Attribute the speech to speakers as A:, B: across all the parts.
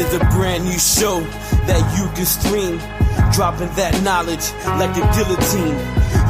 A: There's a brand new show that you can stream, dropping that knowledge like a guillotine.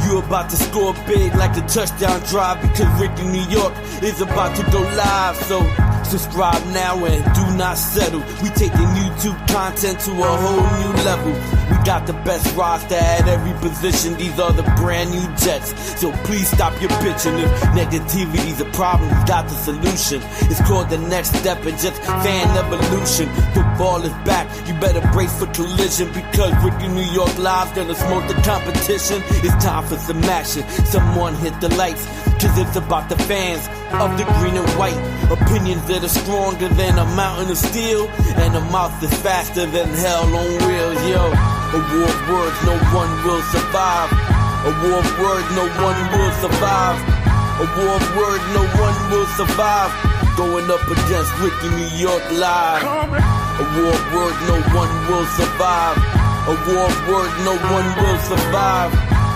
A: You about to score big like a touchdown drive, because Rickie, New York is about to go live. So subscribe now and do not settle. We taking YouTube content to a whole new level. We got the best roster at every position. These are the brand new Jets. So please stop your bitching. If negativity's a problem, we got the solution. It's called the next step and just fan evolution. Football is back. You better brace for collision, because Rickie, New York Live's gonna smoke the competition. It's time for some action. Someone hit the lights, cause it's about the fans of the green and white. Opinions that are stronger than a mountain of steel, and a mouth that's faster than hell on wheels. Yo, a war of words, no one will survive. A war of words, no one will survive. A war of words, no one will survive. Going up against Rickie, New York Live. A war of words, no one will survive. A war of words, no one will survive.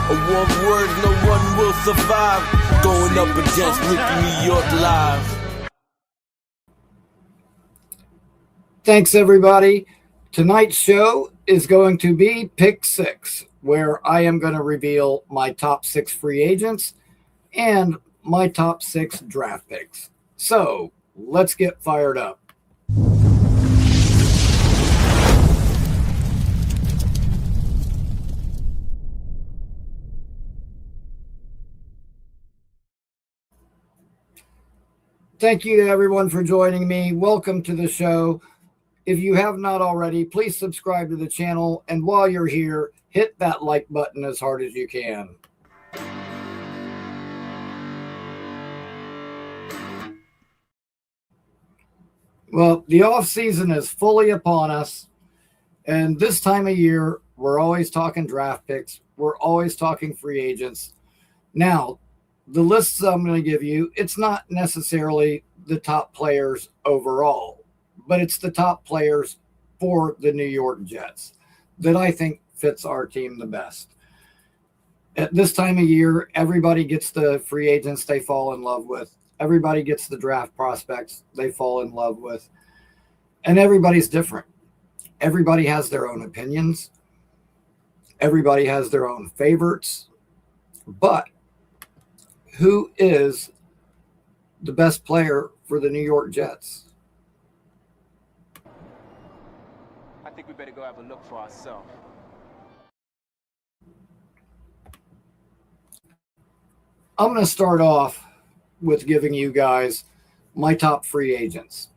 A: A war of words, no one will survive. Going up against Rickie, New York Live.
B: Thanks, everybody. Tonight's show is going to be Pick 6, where I am going to reveal my top 6 free agents and my top 6 draft picks. So let's get fired up. Thank you to everyone for joining me. Welcome to the show. If you have not already, please subscribe to the channel. And while you're here, hit that like button as hard as you can. Well, the off season is fully upon us. And this time of year, we're always talking draft picks. We're always talking free agents. Now, the lists I'm going to give you, it's not necessarily the top players overall, but it's the top players for the New York Jets that I think fits our team the best. At this time of year, everybody gets the free agents they fall in love with. Everybody gets the draft prospects they fall in love with. And everybody's different. Everybody has their own opinions. Everybody has their own favorites. But who is the best player for the New York Jets?
C: I think we better go have a look for ourselves.
B: I'm going to start off with giving you guys my top free agents.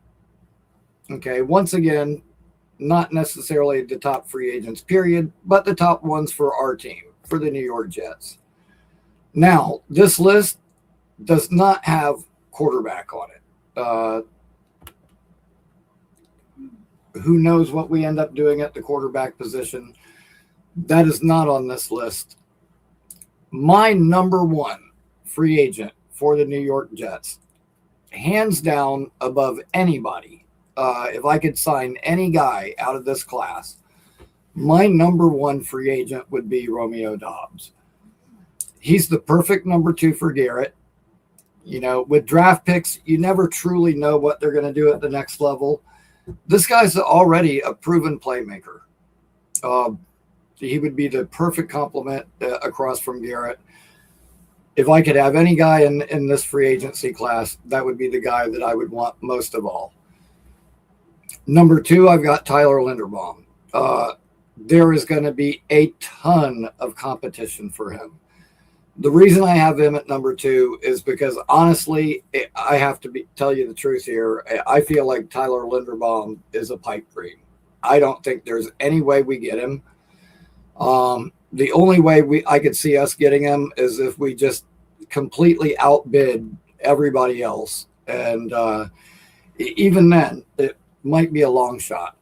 B: Okay, once again, not necessarily the top free agents, period, but the top ones for our team, for the New York Jets. Now, this list does not have quarterback on it. Who knows what we end up doing at the quarterback position? That is not on this list. My number one free agent for the New York Jets, hands down above anybody, if I could sign any guy out of this class, my number one free agent would be Romeo Doubs. He's the perfect number 2 for Garrett. You know, with draft picks, you never truly know what they're going to do at the next level. This guy's already a proven playmaker. He would be the perfect complement across from Garrett. If I could have any guy in this free agency class, that would be the guy that I would want most of all. Number 2, I've got Tyler Linderbaum. There is going to be a ton of competition for him. The reason I have him at number 2 is because, honestly, I have to tell you the truth here. I feel like Tyler Linderbaum is a pipe dream. I don't think there's any way we get him. The only way I could see us getting him is if we just completely outbid everybody else. And even then, it might be a long shot.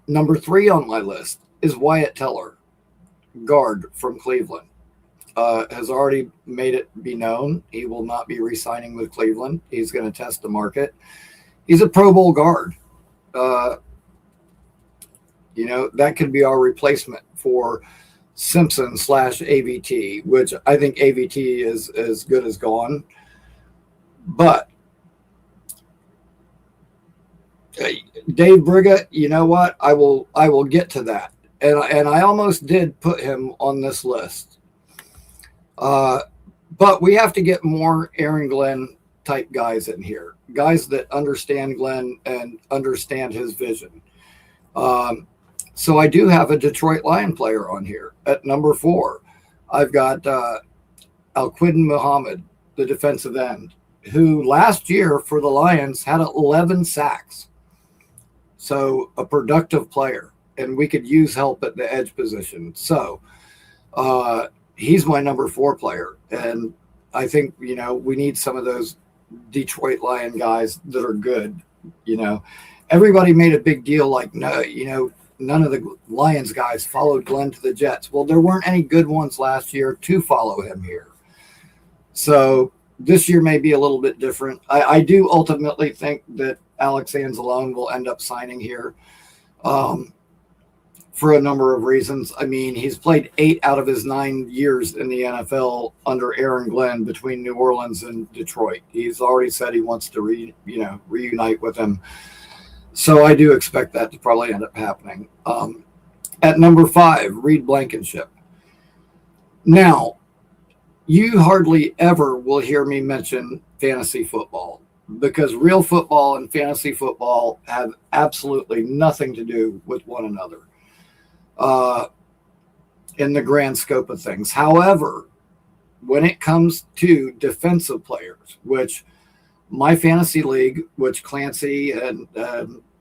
B: Number 3 on my list is Wyatt Teller, guard from Cleveland. Has already made it be known he will not be re-signing with Cleveland. He's going to test the market. He's a Pro Bowl guard. You know, that could be our replacement for Simpson / AVT, which I think AVT is as good as gone. But Dave Briga, you know what? I will get to that. And I almost did put him on this list. But we have to get more Aaron Glenn type guys in here, guys that understand Glenn and understand his vision. So I do have a Detroit Lion player on here at number 4. I've got Al-Quidin Muhammad, the defensive end, who last year for the Lions had 11 sacks. So a productive player, and we could use help at the edge position. So he's my number 4 player. And I think, we need some of those Detroit Lion guys that are good. Everybody made a big deal like, no, none of the Lions guys followed Glenn to the Jets. Well, there weren't any good ones last year to follow him here. So this year may be a little bit different. I do ultimately think that Alex Anzalone will end up signing here for a number of reasons. I mean, he's played 8 out of his 9 years in the NFL under Aaron Glenn between New Orleans and Detroit. He's already said he wants to reunite with him. So I do expect that to probably end up happening. At number 5, Reed Blankenship. Now, you hardly ever will hear me mention fantasy football because real football and fantasy football have absolutely nothing to do with one another in the grand scope of things. However, when it comes to defensive players, which my fantasy league, which Clancy and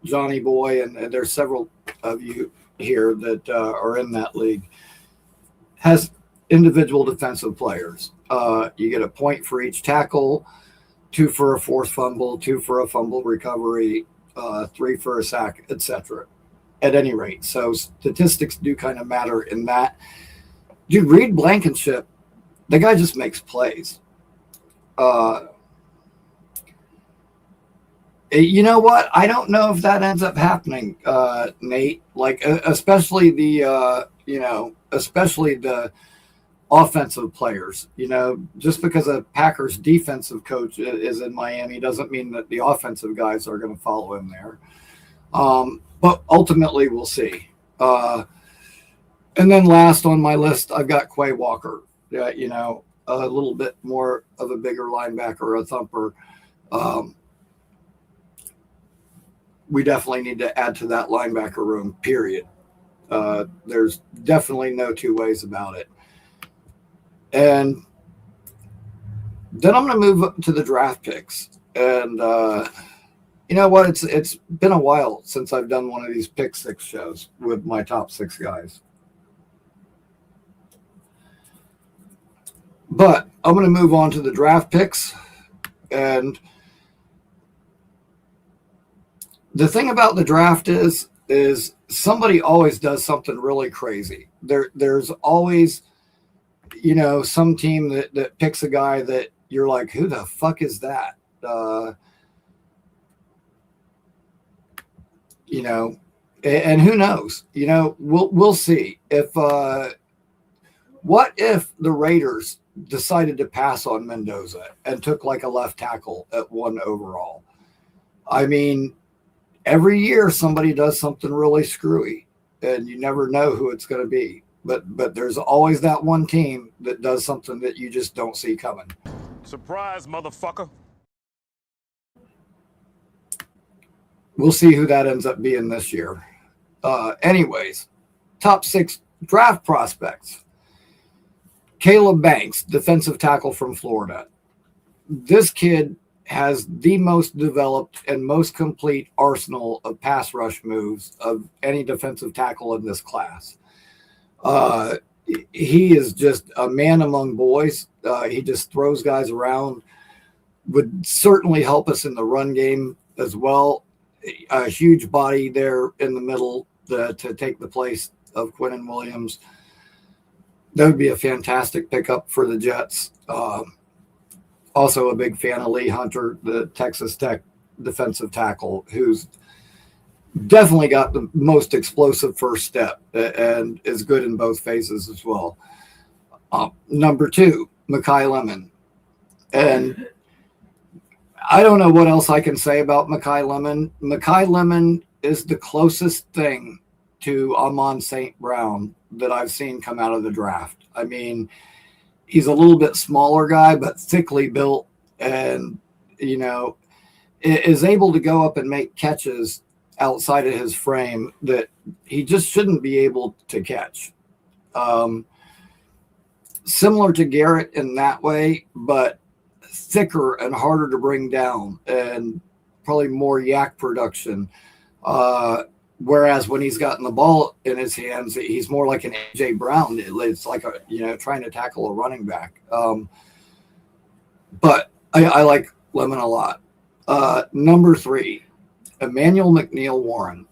B: Johnny Boy, and there's several of you here that are in that league, has individual defensive players. You get a point for each tackle, 2 for a forced fumble, 2 for a fumble recovery, 3 for a sack, etc. At any rate, so statistics do kind of matter in that. Dude, Reed Blankenship, the guy just makes plays. You know what? I don't know if that ends up happening, Nate. Like, especially the offensive players. Just because a Packers defensive coach is in Miami doesn't mean that the offensive guys are going to follow him there. But ultimately, we'll see. And then last on my list, I've got Quay Walker. A little bit more of a bigger linebacker, a thumper. We definitely need to add to that linebacker room, period. There's definitely no two ways about it. And then I'm going to move up to the draft picks. And you know what? It's been a while since I've done one of these pick 6 shows with my top 6 guys. But I'm going to move on to the draft picks. And the thing about the draft is somebody always does something really crazy. There's always, some team that picks a guy that you're like, who the fuck is that? And who knows? We'll see. What if the Raiders decided to pass on Mendoza and took like a left tackle at 1 overall? I mean, every year somebody does something really screwy, and you never know who it's going to be. But there's always that one team that does something that you just don't see coming.
D: Surprise, motherfucker.
B: We'll see who that ends up being this year. Anyways, top 6 draft prospects. Caleb Banks, defensive tackle from Florida. This kid has the most developed and most complete arsenal of pass rush moves of any defensive tackle in this class. He is just a man among boys. He just throws guys around. Would certainly help us in the run game as well. A huge body there in the middle to take the place of Quinnen Williams. That would be a fantastic pickup for the Jets. Also a big fan of Lee Hunter, the Texas Tech defensive tackle, who's definitely got the most explosive first step and is good in both phases as well. Number 2, Mekhi Lemon. And I don't know what else I can say about Mekhi Lemon. Mekhi Lemon is the closest thing to Amon St. Brown that I've seen come out of the draft. I mean, he's a little bit smaller guy, but thickly built, and, you know, is able to go up and make catches outside of his frame that he just shouldn't be able to catch. Similar to Garrett in that way, but thicker and harder to bring down, and probably more yak production. Whereas when he's gotten the ball in his hands, he's more like an AJ Brown. It's like trying to tackle a running back. But I like Lemon a lot. Number 3, Emmanuel McNeil Warren.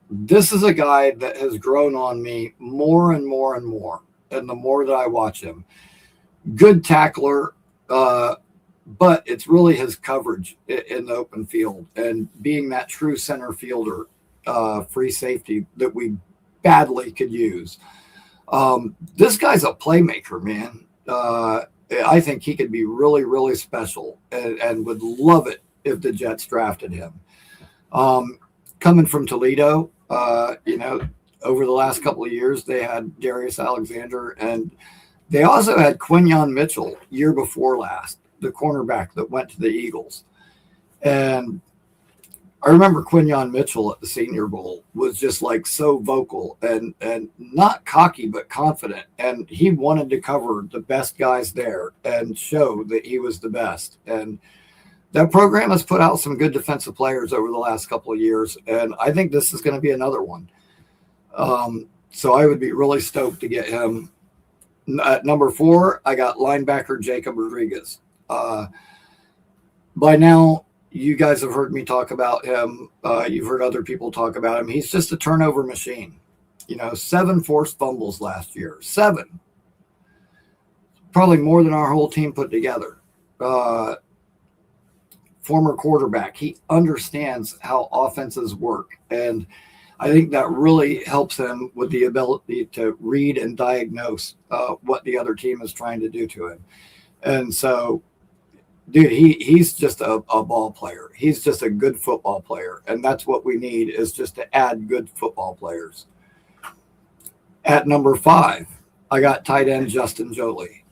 B: This is a guy that has grown on me more and more and more, and the more that I watch him. Good tackler, but it's really his coverage in the open field and being that true center fielder, free safety that we badly could use. This guy's a playmaker, man. I think he could be really, really special, and would love it if the Jets drafted him. Coming from Toledo, over the last couple of years, they had Darius Alexander, and they also had Quinyon Mitchell year before last, the cornerback that went to the Eagles. And I remember Quinyon Mitchell at the Senior Bowl was just like so vocal and not cocky, but confident. And he wanted to cover the best guys there and show that he was the best. And that program has put out some good defensive players over the last couple of years. And I think this is going to be another one. So I would be really stoked to get him. At number 4, I got linebacker Jacob Rodriguez. By now, you guys have heard me talk about him. You've heard other people talk about him. He's just a turnover machine. 7 forced fumbles last year. 7. Probably more than our whole team put together. Former quarterback. He understands how offenses work. And I think that really helps him with the ability to read and diagnose what the other team is trying to do to him. And so, dude, he's just a ball player. He's just a good football player. And that's what we need, is just to add good football players. At number 5, I got tight end Justin Joly.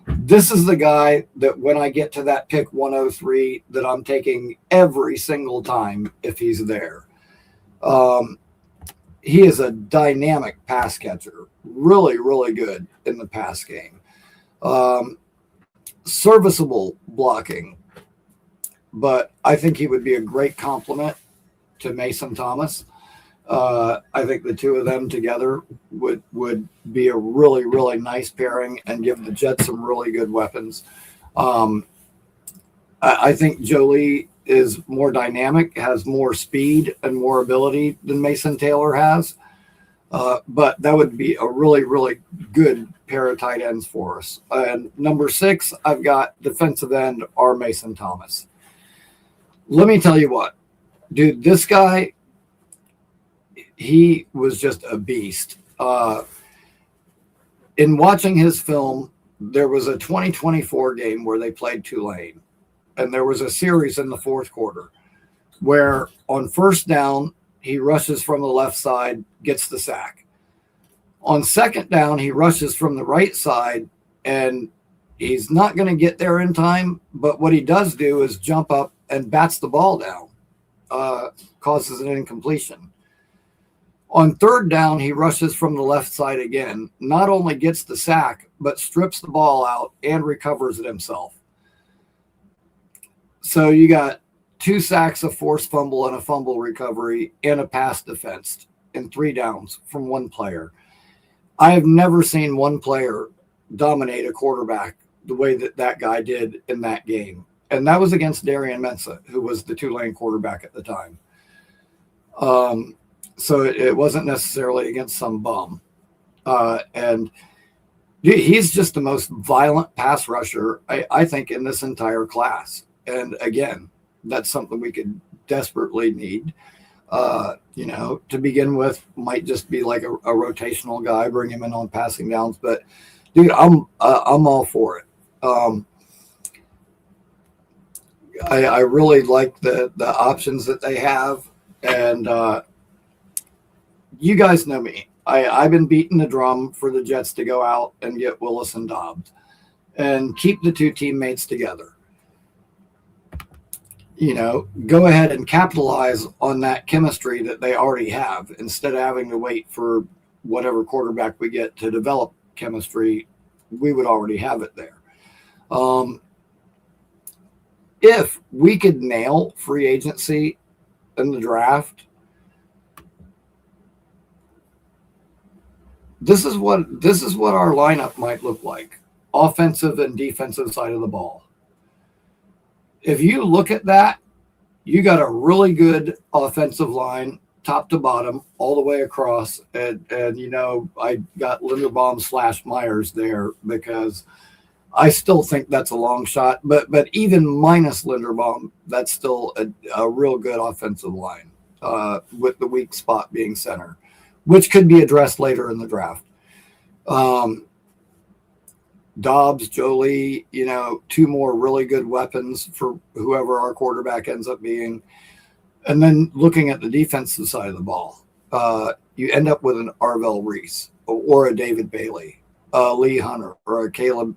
B: This is the guy that when I get to that pick 103 that I'm taking every single time if he's there. He is a dynamic pass catcher. Really, really good in the pass game. Serviceable blocking, but I think he would be a great complement to Mason Thomas. I think the two of them together would be a really, really nice pairing and give the Jets some really good weapons. I think Jolie is more dynamic, has more speed and more ability than Mason Taylor has. But that would be a really, really good pair of tight ends for us. And number 6, I've got defensive end R. Mason Thomas. Let me tell you what, dude, this guy, he was just a beast. In watching his film, there was a 2024 game where they played Tulane, and there was a series in the fourth quarter where on first down, he rushes from the left side, gets the sack. On second down, he rushes from the right side, and he's not going to get there in time, but what he does do is jump up and bats the ball down, causes an incompletion. On third down, he rushes from the left side again, not only gets the sack, but strips the ball out and recovers it himself. So you got 2 sacks, a forced fumble, and a fumble recovery, and a pass defense in 3 downs from one player. I have never seen one player dominate a quarterback the way that guy did in that game. And that was against Darian Mensah, who was the Tulane quarterback at the time. So it wasn't necessarily against some bum. And he's just the most violent pass rusher, I think, in this entire class. And again, that's something we could desperately need. To begin with, might just be like a rotational guy, bring him in on passing downs. But dude, I'm all for it. I really like the options that they have. And you guys know me. I've been beating the drum for the Jets to go out and get Willis and Dobbs and keep the two teammates together. You know, go ahead and capitalize on that chemistry that they already have instead of having to wait for whatever quarterback we get to develop chemistry. We would already have it there. If we could nail free agency in the draft, this is what our lineup might look like, offensive and defensive side of the ball. If you look at that, you got a really good offensive line, top to bottom, all the way across. And you know, I got Linderbaum / Myers there because I still think that's a long shot. But even minus Linderbaum, that's still a real good offensive line, with the weak spot being center, which could be addressed later in the draft. Dobbs, Jolie, you know, two more really good weapons for whoever our quarterback ends up being. And then looking at the defensive side of the ball, you end up with an Arvell Reese or a David Bailey, Lee Hunter, or a Caleb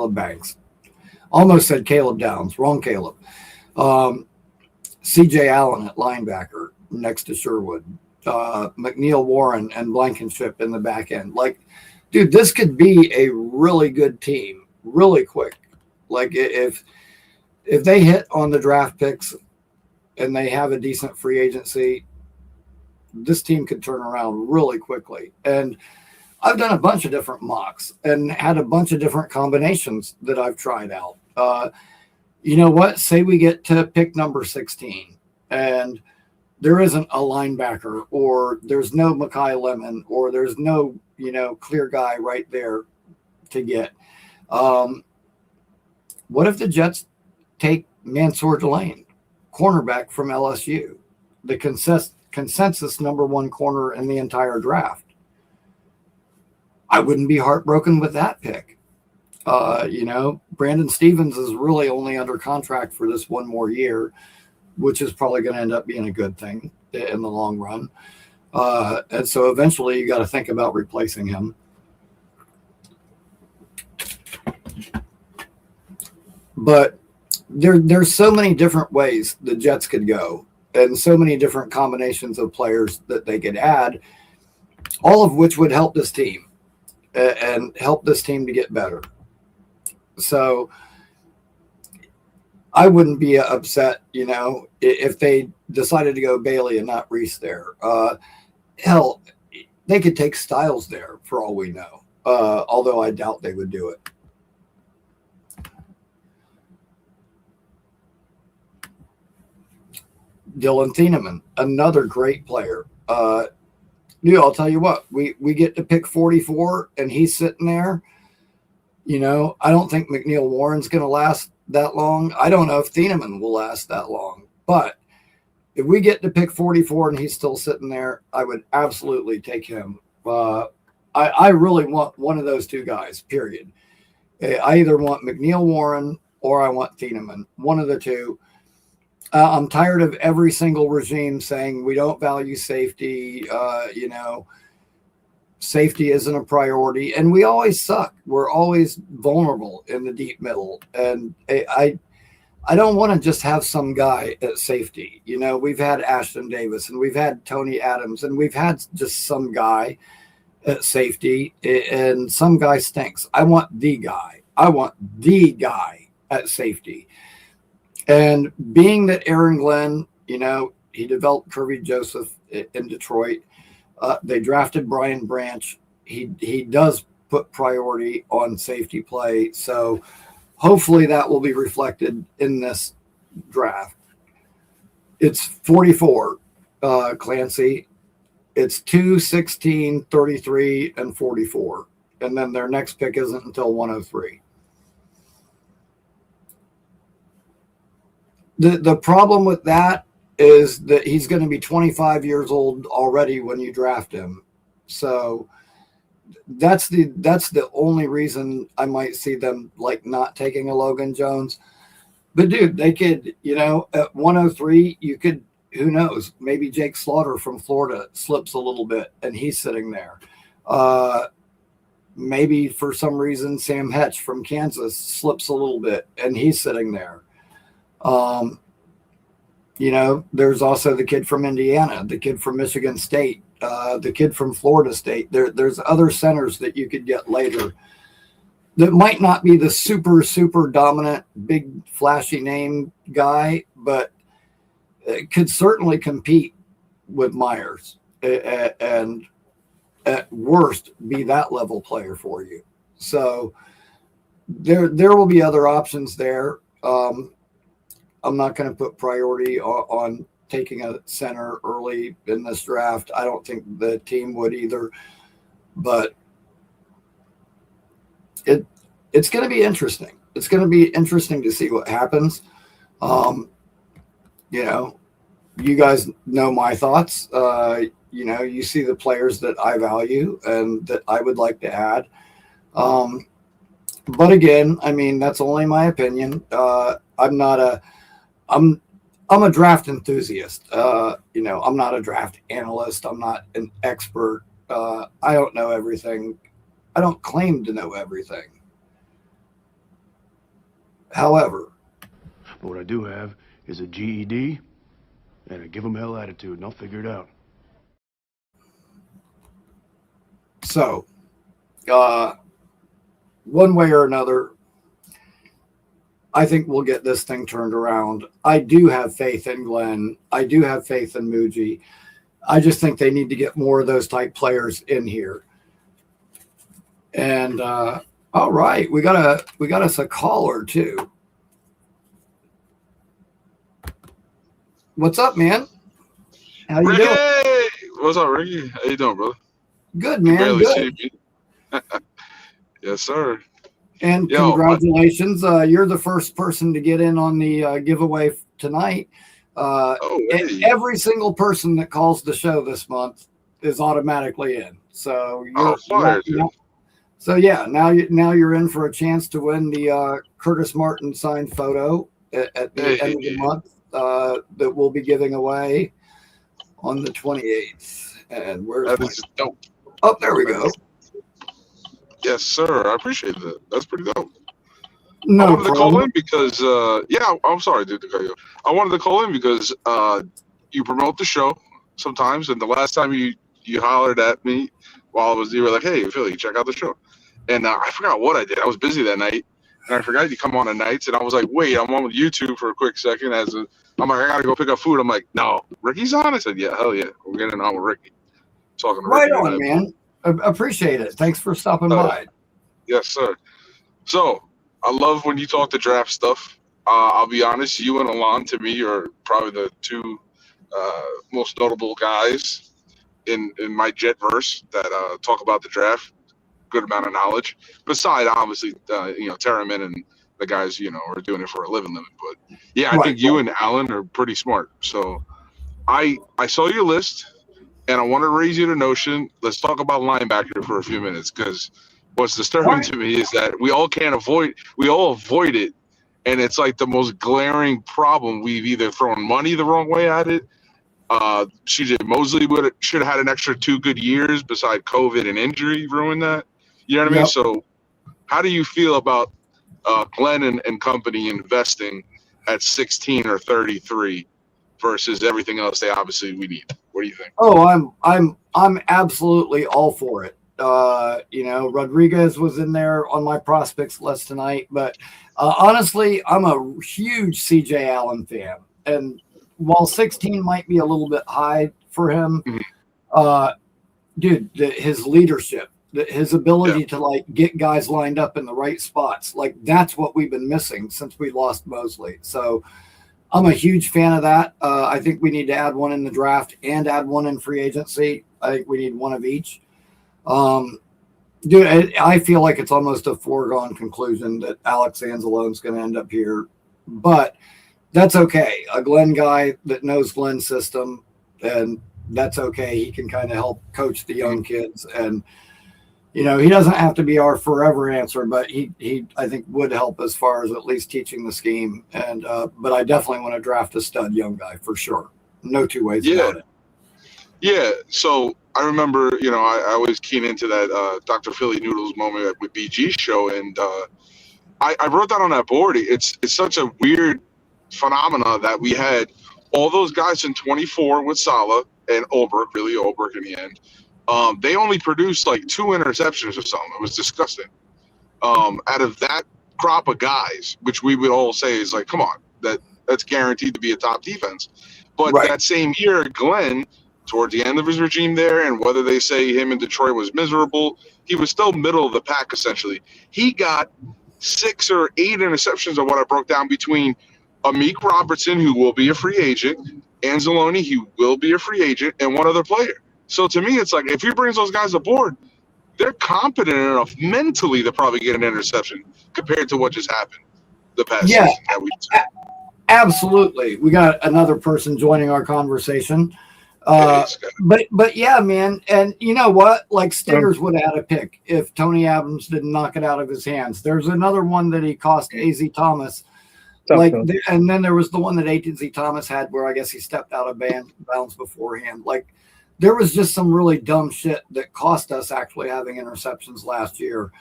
B: Banks. Almost said Caleb Downs, wrong Caleb. CJ Allen at linebacker next to Sherwood. McNeil Warren and Blankenship in the back end. Like, dude, this could be a really good team really quick. Like, if they hit on the draft picks and they have a decent free agency, this team could turn around really quickly. And I've done a bunch of different mocks and had a bunch of different combinations that I've tried out. You know what? Say we get to pick number 16 and there isn't a linebacker, or there's no Mekhi Lemon, or there's no, you know, clear guy right there to get. What if the Jets take Mansour Delane, cornerback from LSU, the consensus number one corner in the entire draft? I wouldn't be heartbroken with that pick. You know, Brandon Stevens is really only under contract for this one more year, which is probably going to end up being a good thing in the long run. And so eventually you got to think about replacing him. But there's so many different ways the Jets could go and so many different combinations of players that they could add, all of which would help this team and help this team to get better. So I wouldn't be upset, you know, if they decided to go Bailey and not Reese there. Hell, they could take Styles there for all we know, although I doubt they would do it. Dylan Thieneman, another great player. I'll tell you what, we get to pick 44 and he's sitting there. You know, I don't think McNeil Warren's going to last that long. I don't know if Thieneman will last that long. But if we get to pick 44 and he's still sitting there, I would absolutely take him. I really want one of those two guys, period. I either want McNeil Warren or I want Thieneman, one of the two. I'm tired of every single regime saying we don't value safety. You know, safety isn't a priority, and we always suck. We're always vulnerable in the deep middle, and I don't want to just have some guy at safety. You know, we've had Ashton Davis, and we've had Tony Adams, and we've had just some guy at safety, and some guy stinks. I want the guy. I want the guy at safety. And being that Aaron Glenn, you know, he developed Kirby Joseph in Detroit. They drafted Brian Branch. He does put priority on safety play. So hopefully that will be reflected in this draft. It's 44, Clancy. It's 2, 16, 33, and 44. And then their next pick isn't until 103. The problem with that is that he's going to be 25 years old already when you draft him. So that's the only reason I might see them like not taking a Logan Jones. But dude, they could, at 103, you could, who knows, maybe Jake Slaughter from Florida slips a little bit and he's sitting there. Maybe for some reason Sam Hetch from Kansas slips a little bit and he's sitting there. There's also the kid from Indiana, the kid from Michigan State, the kid from Florida State. There's other centers that you could get later that might not be the super, super dominant, big, flashy name guy, but could certainly compete with Myers and at worst be that level player for you. So there will be other options there. I'm not going to put priority on taking a center early in this draft. I don't think the team would either, but it's going to be interesting. It's going to be interesting to see what happens. You guys know my thoughts. You see the players that I value and that I would like to add. But again, I mean, that's only my opinion. I'm a draft enthusiast. I'm not a draft analyst. I'm not an expert. I don't know everything. I don't claim to know everything. However,
E: but what I do have is a GED and a give 'em hell attitude, and I'll figure it out.
B: So, one way or another, I think we'll get this thing turned around. I do have faith in Glenn. I do have faith in Muji. I just think they need to get more of those type players in here. And all right, we got us a caller too. What's up, man? How you
F: Rickie!
B: doing?
F: What's up, Rickie? How you doing, brother?
B: Good,
F: You
B: man.
F: barely
B: Good.
F: see me. Yes, sir.
B: And congratulations. You're the first person to get in on the giveaway tonight.
F: Hey.
B: Every single person that calls the show this month is automatically in. So
F: fire, dude.
B: So yeah, now you're in for a chance to win the Curtis Martin signed photo at the end of the month that we'll be giving away on the 28th. And where's
F: that is dope.
B: Oh, there we go.
F: Yes, sir. I appreciate that. That's pretty dope.
B: No
F: I wanted to
B: problem.
F: call in because I'm sorry, dude, to cut you. I wanted to call in because you promote the show sometimes, and the last time you hollered at me you were like, "Hey, Philly, check out the show," and I forgot what I did. I was busy that night, and I forgot you come on at nights, and I was like, "Wait, I'm on with YouTube for a quick second." I'm like, "I gotta go pick up food." I'm like, "No, Rickie's on." I said, "Yeah, hell yeah, we're getting on with Rickie." Talking to
B: Right
F: Rickie
B: on, man. Appreciate it. Thanks for stopping by.
F: Yes, sir. So I love when you talk to draft stuff. I'll be honest, you and Alon to me are probably the two most notable guys in my Jetverse that talk about the draft. Good amount of knowledge. Beside, obviously, Terramin and the guys, are doing it for a living. But yeah, I think you and Alan are pretty smart. So I saw your list. And I want to raise you the notion. Let's talk about linebacker for a few minutes, because what's disturbing to me is that we all avoid it, and it's like the most glaring problem. We've either thrown money the wrong way at it. CJ Mosley should have had an extra 2 good years beside COVID and injury ruined that. You know what I mean? So how do you feel about Glenn and company investing at 16 or 33 versus everything else we need? What do you think?
B: Oh, I'm absolutely all for it. Rodriguez was in there on my prospects list tonight, but honestly, I'm a huge CJ Allen fan. And while 16 might be a little bit high for him, his leadership, his ability to get guys lined up in the right spots, that's what we've been missing since we lost Mosley. So I'm a huge fan of that. I think we need to add one in the draft and add one in free agency. I think we need one of each. I feel like it's almost a foregone conclusion that Alex Anzalone's going to end up here, but that's okay. A Glenn guy that knows Glenn's system, and that's okay. He can kind of help coach the young kids. And you know, he doesn't have to be our forever answer, but he I think would help as far as at least teaching the scheme. And but I definitely want to draft a stud young guy for sure. No two ways about it.
F: Yeah. So I remember, you know, I always keen into that Dr. Philly Noodles moment with BG's show, and I wrote that on that board. It's such a weird phenomena that we had all those guys in 24 with Saleh and Ulbrich in the end. They only produced like 2 interceptions or something. It was disgusting. Out of that crop of guys, which we would all say is like, come on, that's guaranteed to be a top defense. But that same year, Glenn, toward the end of his regime there, and whether they say him in Detroit was miserable, he was still middle of the pack essentially. He got 6 or 8 interceptions of what I broke down between Amik Robertson, who will be a free agent, Anzalone, who will be a free agent, and one other player. So to me, it's like if he brings those guys aboard, they're competent enough mentally to probably get an interception compared to what just happened the past season that we took.
B: Absolutely. We got another person joining our conversation. But yeah, man. And you know what? Like Stiggers would have had a pick if Tony Adams didn't knock it out of his hands. There's another one that he cost AZ Thomas. And then there was the one that AZ Thomas had where I guess he stepped out of bounds beforehand. Like there was just some really dumb shit that cost us actually having interceptions last year.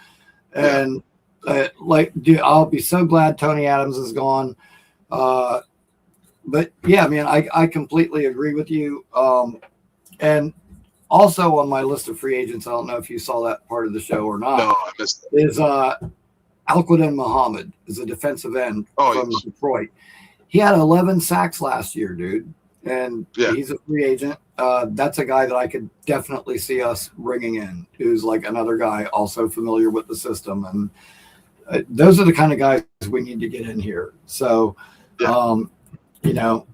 B: And dude, I'll be so glad Tony Adams is gone. But yeah, man, I completely agree with you. And also on my list of free agents, I don't know if you saw that part of the show or not.
F: No, I missed it.
B: Is Al-Quadin Muhammad is a defensive end from Detroit. He had 11 sacks last year, dude. And he's a free agent. That's a guy that I could definitely see us bringing in, who's like another guy also familiar with the system. And those are the kind of guys we need to get in here. So, you know,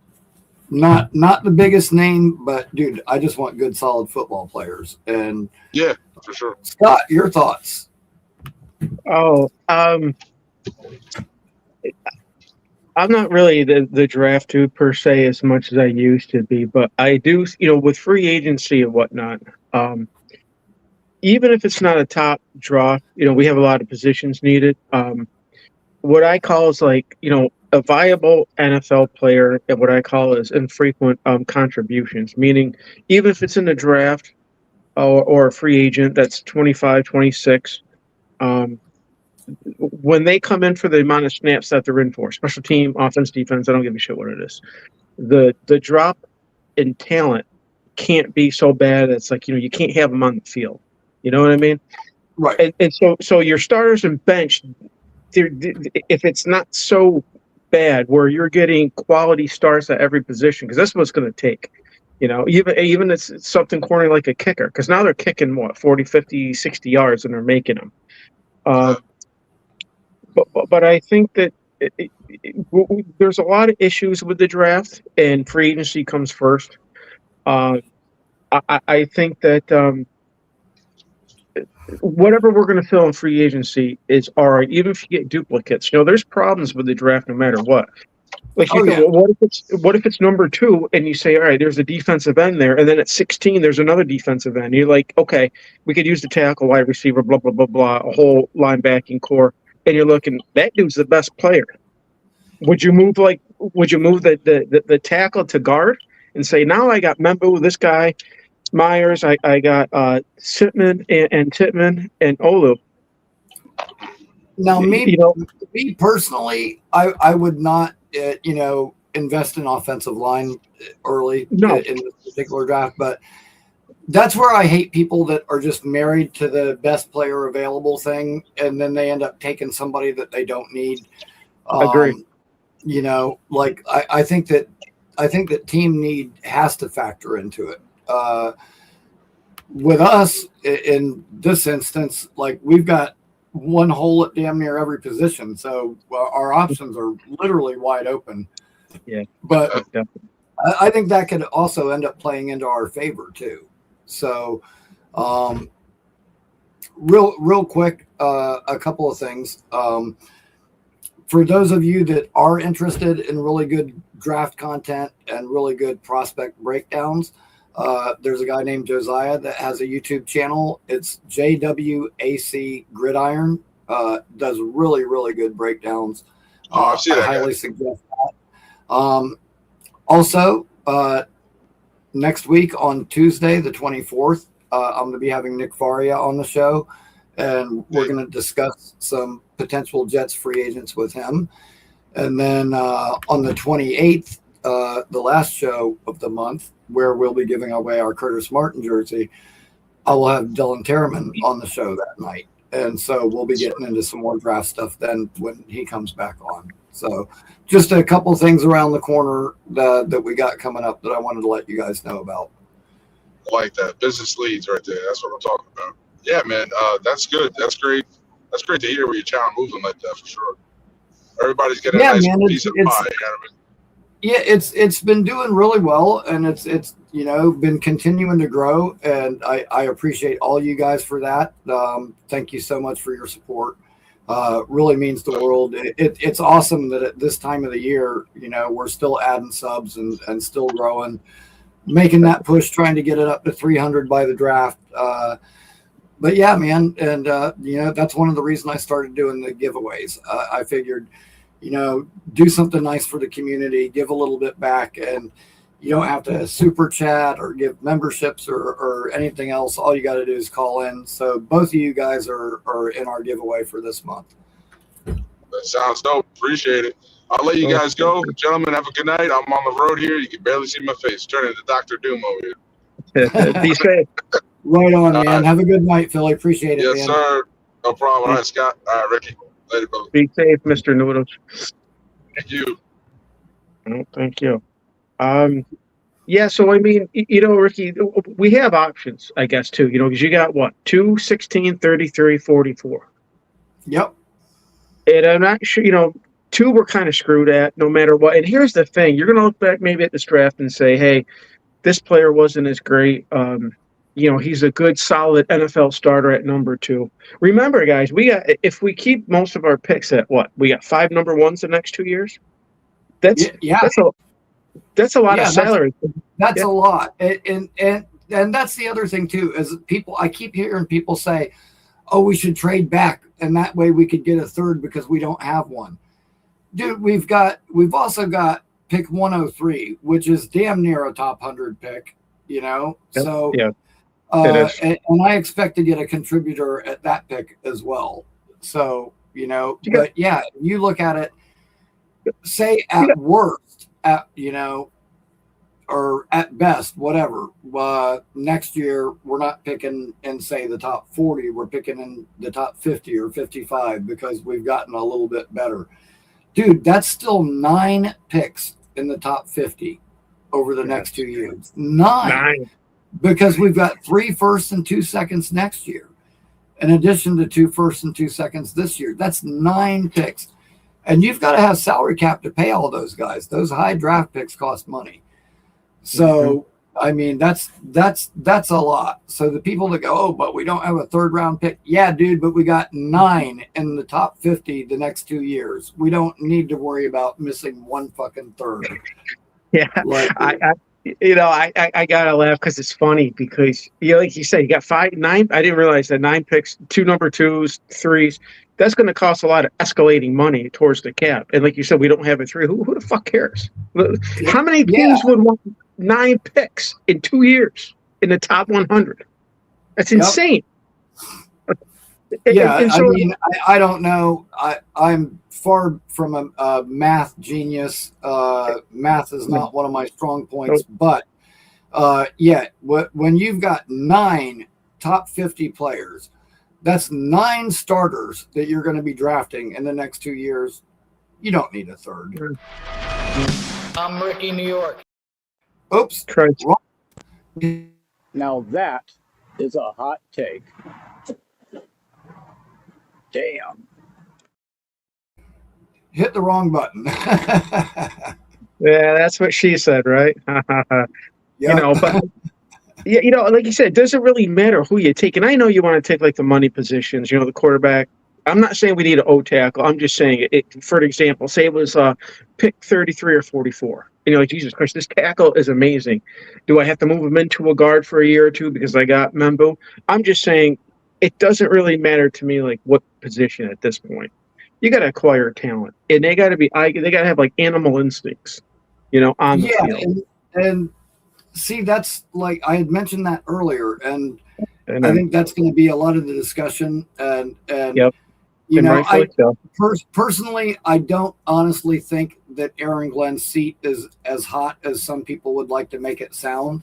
B: not the biggest name, but dude, I just want good, solid football players. And
F: yeah, for sure.
B: Scott, your thoughts?
G: I'm not really the draft dude per se as much as I used to be, but I do, you know, with free agency and whatnot, even if it's not a top draw, you know, we have a lot of positions needed. What I call is like, you know, a viable NFL player and what I call is infrequent contributions, meaning even if it's in the draft or a free agent that's 25, 26, when they come in for the amount of snaps that they're in for, special team, offense, defense, I don't give a shit what it is. The drop in talent can't be so bad. It's like, you know, you can't have them on the field. You know what I mean?
B: Right.
G: And so your starters and bench, if it's not so bad where you're getting quality starts at every position, because that's what it's going to take. You know, even it's something corny like a kicker, because now they're kicking, 40, 50, 60 yards, and they're making them. But I think that there's a lot of issues with the draft, and free agency comes first. I think that whatever we're going to fill in free agency is all right, even if you get duplicates. You know, there's problems with the draft no matter what. Like, well, what if it's number 2 and you say, all right, there's a defensive end there, and then at 16 there's another defensive end. You're like, okay, we could use the tackle, wide receiver, blah blah blah blah, a whole linebacking core, and you're looking, that dude's the best player. Would you move the tackle to guard and say, now I got Membu, this guy, Myers, I got Sitman and Titman and Olu.
B: Now, me personally, I would not, invest in offensive line early in this particular draft. But that's where I hate people that are just married to the best player available thing, and then they end up taking somebody that they don't need.
G: Agree.
B: You know, like I think that team need has to factor into it. With us in this instance, like we've got one hole at damn near every position, so our options are literally wide open.
G: Yeah,
B: but I think that could also end up playing into our favor too. So, real quick, a couple of things. For those of you that are interested in really good draft content and really good prospect breakdowns, There's a guy named Josiah that has a YouTube channel. It's JWAC Gridiron. Does really, really good breakdowns.
F: I've seen
B: I
F: that
B: highly
F: guy.
B: suggest that. Also, next week on Tuesday, the 24th, I'm going to be having Nick Faria on the show, and we're going to discuss some potential Jets free agents with him. And then on the 28th, the last show of the month, where we'll be giving away our Curtis Martin jersey, I will have Dylan Terraman on the show that night. And so we'll be getting into some more draft stuff then when he comes back on. So just a couple things around the corner that we got coming up that I wanted to let you guys know about.
F: I like that. Business leads right there. That's what I'm talking about. Yeah, man. That's good. That's great. That's great to hear where your town moving like that for sure. Everybody's getting a nice piece of the pie. You know what I mean?
B: Yeah, it's been doing really well, and it's been continuing to grow, and I appreciate all you guys for that. Thank you so much for your support. Really means the world. It's awesome that at this time of the year, we're still adding subs and still growing, making that push, trying to get it up to 300 by the draft. But yeah, man, and that's one of the reasons I started doing the giveaways. I figured, do something nice for the community, give a little bit back, and you don't have to super chat or give memberships or anything else. All you got to do is call in. So both of you guys are in our giveaway for this month.
F: That sounds dope. Appreciate it. I'll let you guys go. Gentlemen, have a good night. I'm on the road here. You can barely see my face. Turning into Dr. Doom over here.
G: Be safe.
B: Right on, man. Have a good night, Philly. Appreciate it,
F: yes,
B: man.
F: sir. No problem. All right, Scott. All right, Ricky. Later, brother.
G: Be safe, Mr. Noodles.
F: Thank you.
G: Oh, thank you. Yeah, so I mean, Ricky, we have options, I guess, too, because you got what? 2, 16, 33, 44.
B: Yep.
G: And I'm not sure, 2 we're kind of screwed at no matter what. And here's the thing. You're going to look back maybe at this draft and say, hey, this player wasn't as great. He's a good, solid NFL starter at number 2. Remember, guys, if we keep most of our picks at what? We got 5 number 1s the next 2 years? That's a lot of salary.
B: That's a lot. And that's the other thing too, is I keep hearing people say, oh, we should trade back, and that way we could get a third because we don't have one. Dude, we've also got pick 103, which is damn near a top 100 pick, So
G: yeah.
B: And I expect to get a contributor at that pick as well. So, but yeah, you look at it, say at worst, or at best, whatever. Next year, we're not picking in, say, the top 40. We're picking in the top 50 or 55 because we've gotten a little bit better. Dude, that's still 9 picks in the top 50 over the next 2 years. 9. Because we've got 3 firsts and 2 seconds next year, in addition to 2 firsts and 2 seconds this year. That's 9 picks. And you've got to have salary cap to pay all those guys. Those high draft picks cost money. So, I mean, that's a lot. So the people that go, oh, but we don't have a 3rd round pick. Yeah, dude, but we got 9 in the top 50 the next 2 years. We don't need to worry about missing 1 fucking third.
G: Yeah. I gotta laugh because it's funny because like you said, you got 9. I didn't realize that 9 picks, 2 number 2s, 3s. That's going to cost a lot of escalating money towards the cap. And like you said, we don't have a 3. Who the fuck cares? How many teams would want 9 picks in 2 years in the top 100? That's insane.
B: Yeah, and so, I don't know. I'm far from a math genius. Math is not one of my strong points. But, when you've got 9 top 50 players, that's 9 starters that you're going to be drafting in the next 2 years. You don't need a 3rd.
H: I'm Rickie, New York.
B: Oops.
I: Now that is a hot take. Damn.
B: Hit the wrong button.
G: Yeah, that's what she said, right? But like you said, it doesn't really matter who you take. And I know you want to take like the money positions, the quarterback. I'm not saying we need an O tackle. I'm just saying it. For example, say it was pick 33 or 44. And you're like, Jesus Christ, this tackle is amazing. Do I have to move him into a guard for a year or two because I got Membo? I'm just saying it doesn't really matter to me like what position at this point. You got to acquire talent, and they got to have like animal instincts, on the field.
B: And see, that's like I had mentioned that earlier, and I think that's going to be a lot of the discussion. And
G: yep.
B: Personally, I don't honestly think that Aaron Glenn's seat is as hot as some people would like to make it sound.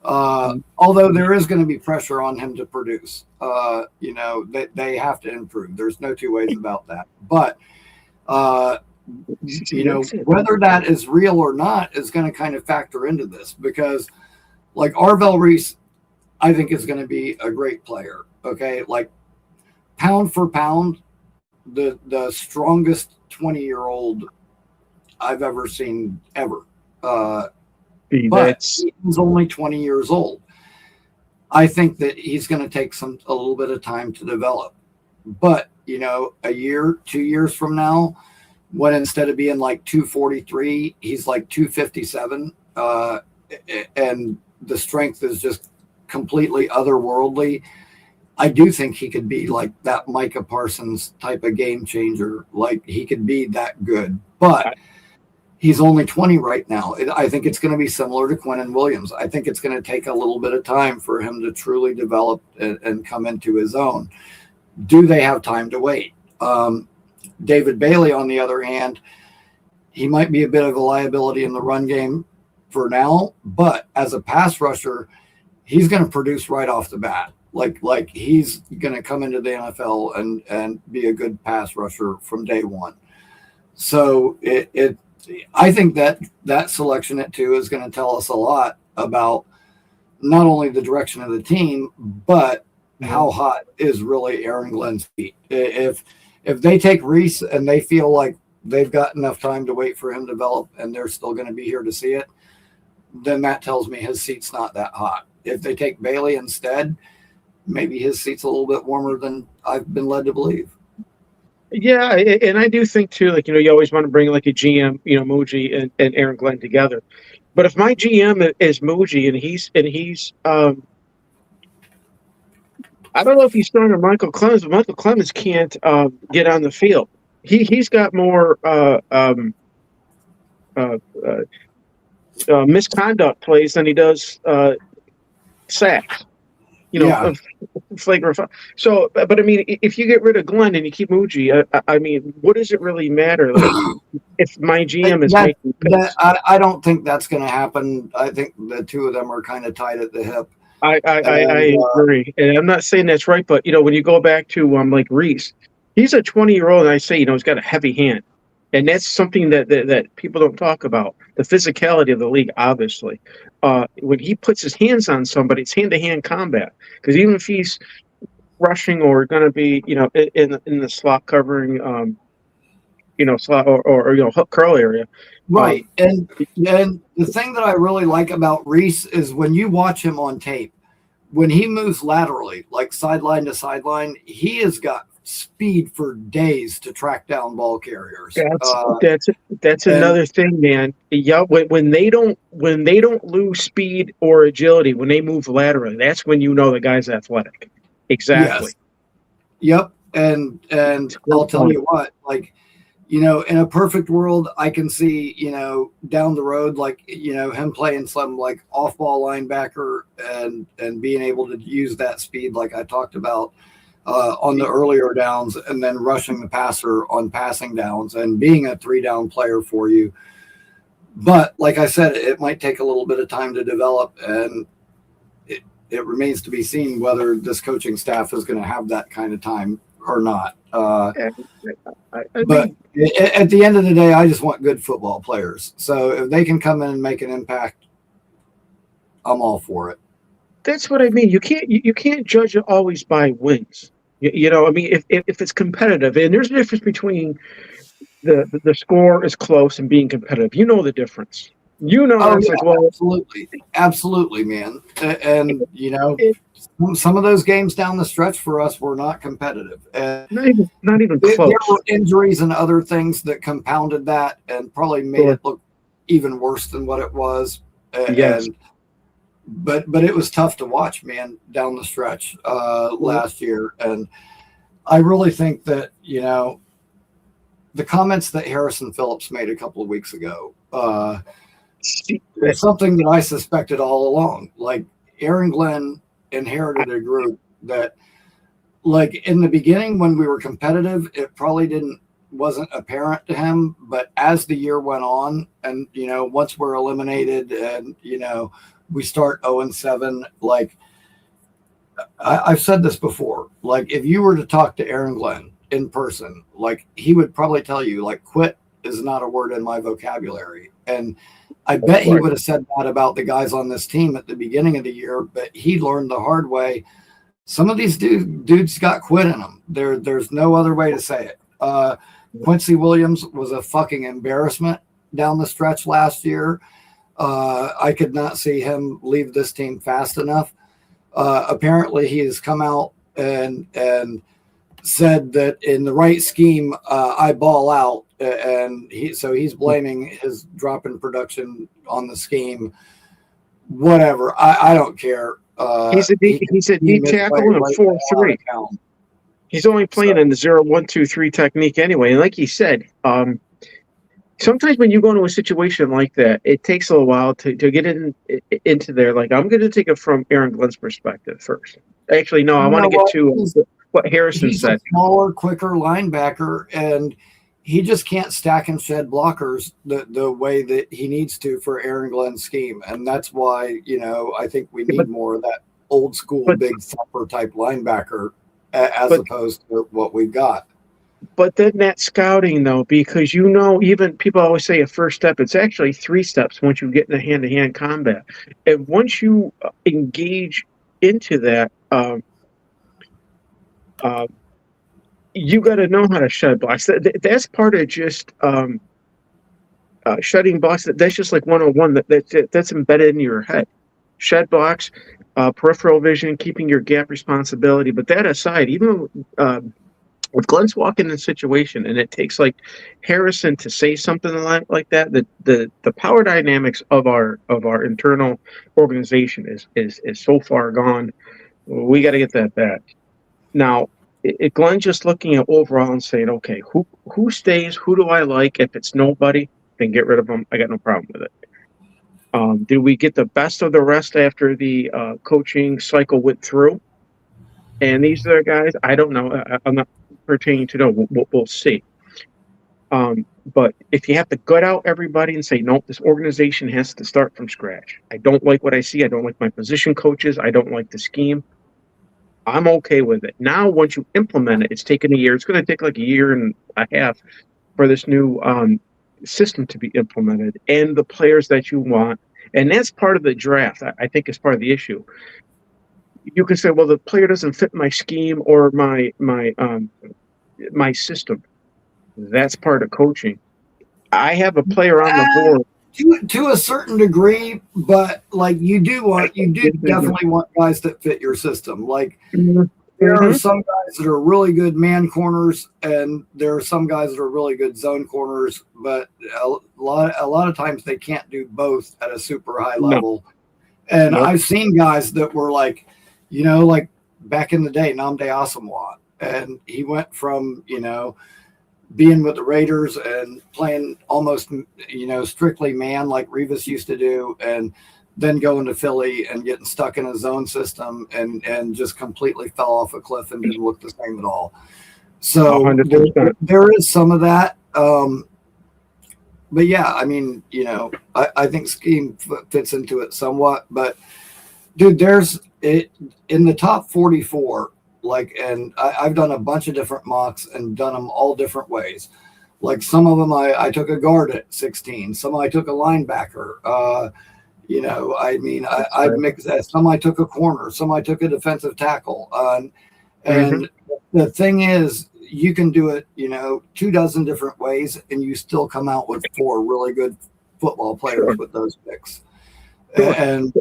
B: Although there is going to be pressure on him to produce, they have to improve. There's no two ways about that. But, whether that is real or not is going to kind of factor into this because like Arvell Reese, I think is going to be a great player. Okay. Like pound for pound, the strongest 20-year-old I've ever seen ever. But he's only 20 years old. I think that he's going to take a little bit of time to develop. But, a year, 2 years from now, when instead of being like 243, he's like 257, and the strength is just completely otherworldly, I do think he could be like that Micah Parsons type of game changer. Like he could be that good. But he's only 20 right now. I think it's going to be similar to Quinnen Williams. I think it's going to take a little bit of time for him to truly develop and come into his own. Do they have time to wait? David Bailey, on the other hand, he might be a bit of a liability in the run game for now, but as a pass rusher, he's going to produce right off the bat. Like he's going to come into the NFL and be a good pass rusher from day one. So I think that selection at 2 is going to tell us a lot about not only the direction of the team, but how hot is really Aaron Glenn's feet. If they take Reese and they feel like they've got enough time to wait for him to develop and they're still going to be here to see it, then that tells me his seat's not that hot. If they take Bailey instead, maybe his seat's a little bit warmer than I've been led to believe.
G: Yeah, and I do think too, like, you always want to bring like a GM, Muji and Aaron Glenn together. But if my GM is Muji and he's I don't know if he's stronger than Michael Clemens, but Michael Clemens can't get on the field. He's got more misconduct plays than he does sacks. Flagrant. So, but I mean, if you get rid of Glenn and you keep Muji, I mean, what does it really matter? Like, if my GM is making picks?
B: I don't think that's going to happen. I think the two of them are kind of tied at the hip.
G: I agree, and I'm not saying that's right, but when you go back to like Reese, he's a 20-year-old, and I say he's got a heavy hand, and that's something that people don't talk about. The physicality of the league, obviously. When he puts his hands on somebody, it's hand-to-hand combat. Because even if he's rushing or going to be, in the slot covering, slot or hook curl area,
B: right? And the thing that I really like about Reese is when you watch him on tape, when he moves laterally, like sideline to sideline, he has got speed for days to track down ball carriers.
G: That's another thing, man. Yeah, when they don't lose speed or agility, when they move laterally, that's when the guy's athletic. Exactly.
B: Yes. Yep. And I'll tell you what, like, in a perfect world, I can see, down the road, like, him playing some like off-ball linebacker and being able to use that speed, like I talked about, on the earlier downs, and then rushing the passer on passing downs and being a 3-down player for you. But like I said, it might take a little bit of time to develop, and it remains to be seen whether this coaching staff is going to have that kind of time or not. But at the end of the day, I just want good football players. So if they can come in and make an impact, I'm all for it.
G: That's what I mean. You can't judge it always by wins. I mean, if it's competitive, and there's a difference between the score is close and being competitive. You know the difference.
B: Absolutely, man. And some of those games down the stretch for us were not competitive. And
G: not even close.
B: There were injuries and other things that compounded that and probably made it look even worse than what it was.
G: Yes.
B: But it was tough to watch, man, down the stretch last year. And I really think that, you know, the comments that Harrison Phillips made a couple of weeks ago, it's something that I suspected all along. Like, Aaron Glenn inherited a group that, like, in the beginning when we were competitive, it probably wasn't apparent to him. But as the year went on, and, you know, once we're eliminated and, you know, we start 0-7, like, I've said this before, like, if you were to talk to Aaron Glenn in person, like, he would probably tell you, like, quit is not a word in my vocabulary. And I bet he would have said that about the guys on this team at the beginning of the year, but he learned the hard way. Some of these dudes got quit in them. There's no other way to say it. Quincy Williams was a fucking embarrassment down the stretch last year. I could not see him leave this team fast enough. Apparently he has come out and said that in the right scheme, I ball out. And he's blaming his drop in production on the scheme. Whatever. I don't care.
G: He's a deep tackle and a 4-3. He's only playing in the 0-1-2-3 technique anyway. And like he said, sometimes when you go into a situation like that, it takes a little while to get into there. Like, I'm going to take it from Aaron Glenn's perspective first. Actually, no, I want to get to what Harrison said.
B: He's a smaller, quicker linebacker, and he just can't stack and shed blockers the way that he needs to for Aaron Glenn's scheme. And that's why, you know, I think we need more of that old school big thumper type linebacker as opposed to what we've got.
G: But then that scouting, though, because, you know, even people always say a first step, it's actually 3 steps once you get in a hand-to-hand combat. And once you engage into that, you got to know how to shed blocks. That's part of just shedding blocks. That's just like 101. That's embedded in your head. Shed blocks, peripheral vision, keeping your gap responsibility. But that aside, even if Glenn's walking in a situation and it takes like Harrison to say something like that, the power dynamics of our internal organization is so far gone. We got to get that back. Now, if Glenn's just looking at overall and saying, okay, who stays? Who do I like? If it's nobody, then get rid of them. I got no problem with it. Did we get the best of the rest after the coaching cycle went through? And these are the guys, I don't know. I'm not pertaining to know. We'll see. But if you have to gut out everybody and say, nope, this organization has to start from scratch. I don't like what I see. I don't like my position coaches. I don't like the scheme. I'm okay with it. Now, once you implement it, it's taken a year. It's going to take like a year and a half for this new system to be implemented and the players that you want. And that's part of the draft, I think, is part of the issue. You can say, well, the player doesn't fit my scheme or my system. That's part of coaching. I have a player on the board.
B: To a certain degree, but like you definitely want guys that fit your system. Like there are some guys that are really good man corners, and there are some guys that are really good zone corners. But a lot of times they can't do both at a super high level. And I've seen guys that were like, you know, like back in the day, Nnamdi Asomugha, and he went from, you know, being with the Raiders and playing almost, you know, strictly man like Revis used to do, and then going to Philly and getting stuck in a zone system and just completely fell off a cliff and didn't look the same at all. So there is some of that. But yeah, I mean, you know, I think scheme fits into it somewhat, but dude, there's it in the top 44. Like, and I've done a bunch of different mocks and done them all different ways. Like some of them, I took a guard at 16. Some I took a linebacker. You know, I mean, I mixed that. Some I took a corner. Some I took a defensive tackle. And the thing is, you can do it, you know, 24 different ways, and you still come out with 4 really good football players with those picks. And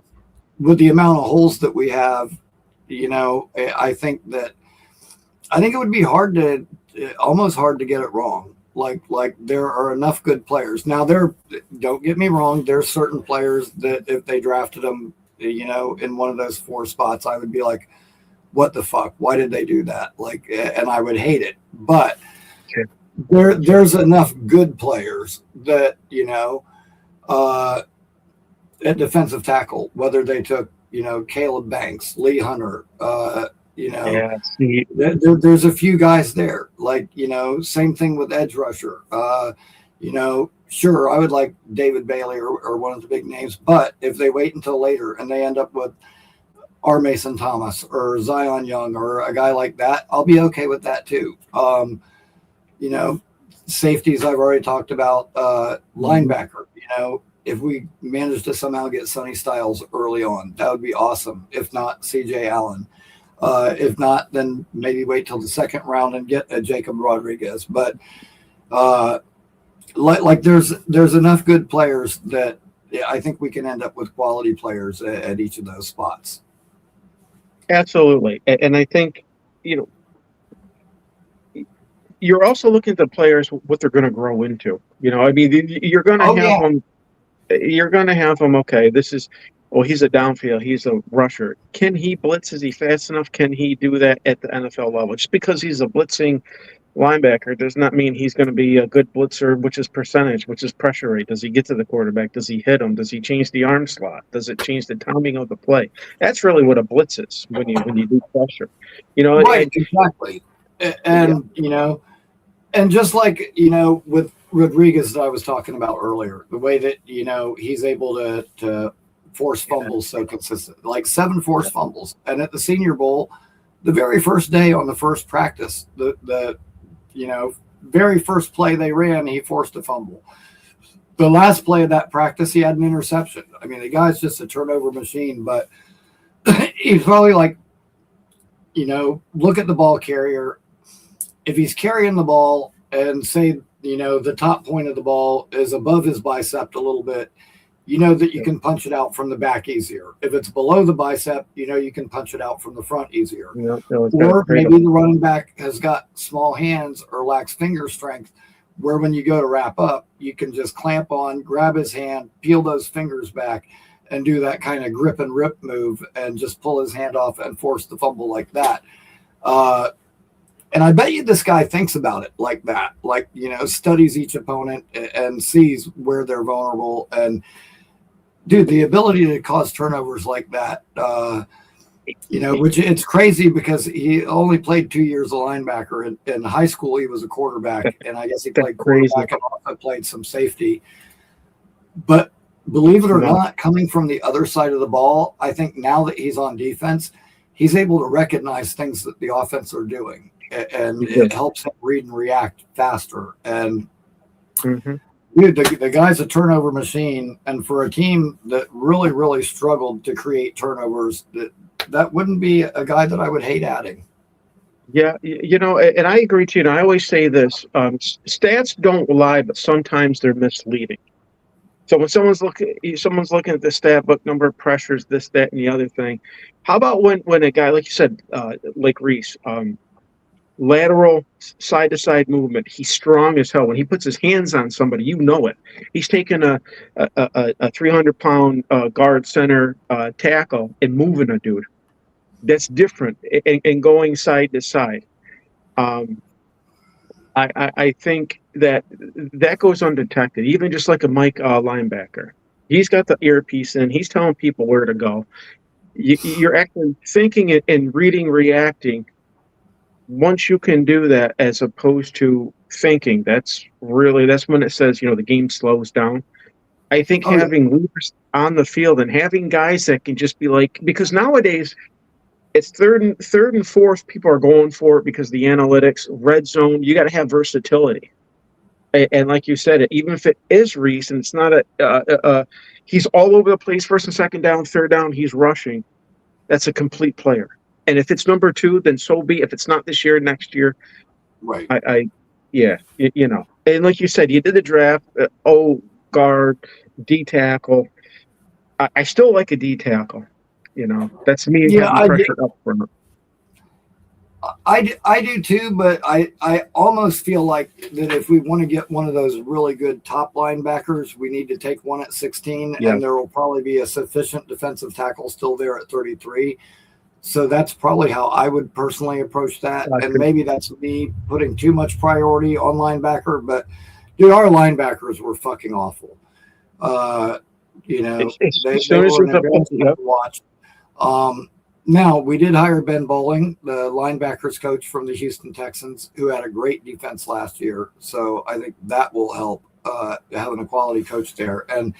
B: with the amount of holes that we have, you know, I think it would be almost hard to get it wrong. Like there are enough good players. Now don't get me wrong, there's certain players that if they drafted them, in one of those 4 spots, I would be like, what the fuck? Why did they do that? Like, and I would hate it. But there's enough good players that, at defensive tackle, whether they took, Caleb Banks, Lee Hunter, there's a few guys there. Like, same thing with edge rusher. Sure, I would like David Bailey or one of the big names, but if they wait until later and they end up with R. Mason Thomas or Zion Young or a guy like that, I'll be okay with that too. Safeties I've already talked about, linebacker, if we manage to somehow get Sonny Styles early on, that would be awesome. If not, CJ Allen. If not, then maybe wait till the second round and get a Jacob Rodriguez. But there's enough good players that I think we can end up with quality players at each of those spots.
G: Absolutely. And I think, you're also looking at the players, what they're going to grow into. You're going to have them. You're going to have them. Okay, he's a downfield. He's a rusher. Can he blitz? Is he fast enough? Can he do that at the NFL level? Just because he's a blitzing linebacker does not mean he's going to be a good blitzer, which is percentage, which is pressure rate. Does he get to the quarterback? Does he hit him? Does he change the arm slot? Does it change the timing of the play? That's really what a blitz is when you do pressure.
B: Right, exactly. And and just like with Rodriguez that I was talking about earlier, the way that he's able to force fumbles so consistent, like 7 forced fumbles, and at the Senior Bowl, the very first day on the first practice, the very first play they ran, he forced a fumble. The last play of that practice, he had an interception. I mean, the guy's just a turnover machine, but he's probably like, look at the ball carrier. If he's carrying the ball and say, the top point of the ball is above his bicep a little bit, that you can punch it out from the back easier. If it's below the bicep, you can punch it out from the front easier. Or maybe the running back has got small hands or lacks finger strength, where when you go to wrap up, you can just clamp on, grab his hand, peel those fingers back, and do that kind of grip and rip move and just pull his hand off and force the fumble like that. And I bet you this guy thinks about it like that, studies each opponent and sees where they're vulnerable. And dude, the ability to cause turnovers like that, which it's crazy because he only played 2 years of linebacker. In high school, he was a quarterback, and I guess he played quarterback and also played some safety. But believe it or not, coming from the other side of the ball, I think now that he's on defense, he's able to recognize things that the offense are doing. And it helps him read and react faster. And dude, the guy's a turnover machine. And for a team that really, really struggled to create turnovers, that wouldn't be a guy that I would hate adding.
G: Yeah, and I agree too. And I always say this: stats don't lie, but sometimes they're misleading. So when someone's looking at the stat book, number of pressures, this, that, and the other thing. How about when a guy, like you said, like Reese, lateral side-to-side movement. He's strong as hell. When he puts his hands on somebody, you know it. He's taking a 300-pound guard center tackle and moving a dude. That's different and going side to side. I think that goes undetected, even just like a Mike linebacker. He's got the earpiece in. He's telling people where to go. You're actually thinking and reading, reacting. Once you can do that, as opposed to thinking, that's when it says, the game slows down. I think having leaders on the field and having guys that can just be like, because nowadays it's third and fourth, people are going for it because the analytics, red zone, you got to have versatility. And like you said, even if it is Reese and it's not he's all over the place, first and second down, third down, he's rushing. That's a complete player. And if it's number 2, then so be. If it's not this year, next year,
B: right?
G: And like you said, you did the draft. Guard, D tackle. I still like a D tackle. That's me.
B: Yeah,
G: pressure up front.
B: I do too, but I almost feel like that if we want to get one of those really good top linebackers, we need to take one at 16, and there will probably be a sufficient defensive tackle still there at 33. So that's probably how I would personally approach that. And maybe that's me putting too much priority on linebacker, but dude, our linebackers were fucking awful. You know, they were an embarrassment to watch. Now, we did hire Ben Bowling, the linebackers coach from the Houston Texans, who had a great defense last year. So I think that will help having a quality coach there. And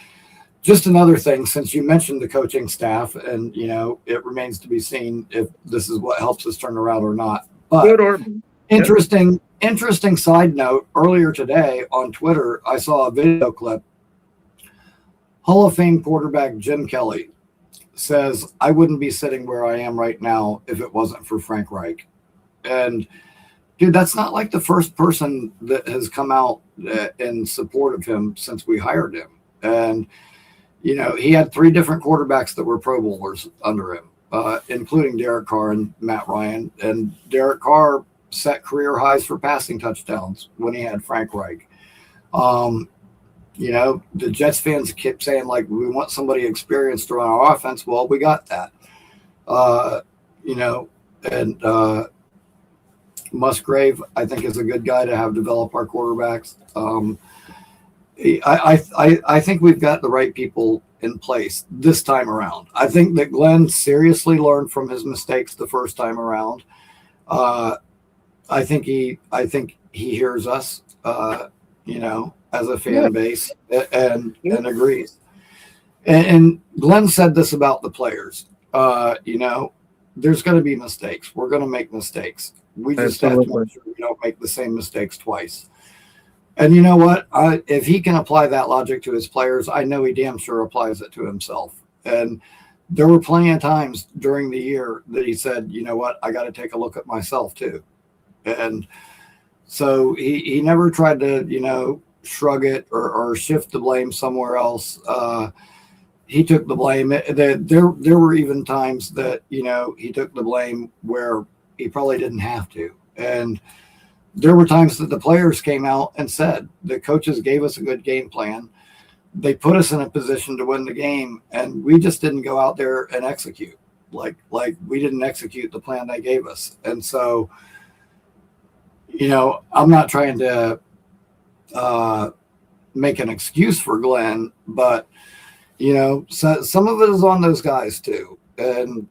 B: just another thing, since you mentioned the coaching staff, and, you know, it remains to be seen if this is what helps us turn around or not. But interesting side note, earlier today on Twitter, I saw a video clip. Hall of Fame quarterback Jim Kelly says, I wouldn't be sitting where I am right now if it wasn't for Frank Reich. And dude, that's not like the first person that has come out in support of him since we hired him. And, you know, he had 3 different quarterbacks that were Pro Bowlers under him, including Derek Carr and Matt Ryan. And Derek Carr set career highs for passing touchdowns when he had Frank Reich. You know, the Jets fans kept saying, like, we want somebody experienced to run our offense. Well, we got that. You know, and Musgrave, I think, is a good guy to have develop our quarterbacks. I think we've got the right people in place this time around. I think that Glenn seriously learned from his mistakes the first time around. I think he hears us, you know, as a fan base and agrees. And Glenn said this about the players. You know, there's going to be mistakes. We're going to make mistakes. We just have to make sure we don't make the same mistakes twice. And you know what? If he can apply that logic to his players, I know he damn sure applies it to himself. And there were plenty of times during the year that he said, you know what? I got to take a look at myself too. And so he never tried to, you know, shrug it or shift the blame somewhere else. He took the blame. There were even times that, you know, he took the blame where he probably didn't have to. And there were times that the players came out and said the coaches gave us a good game plan. They put us in a position to win the game, and we just didn't go out there and execute. Like we didn't execute the plan they gave us. And so, you know, I'm not trying to make an excuse for Glenn, but, you know, so some of it is on those guys too. And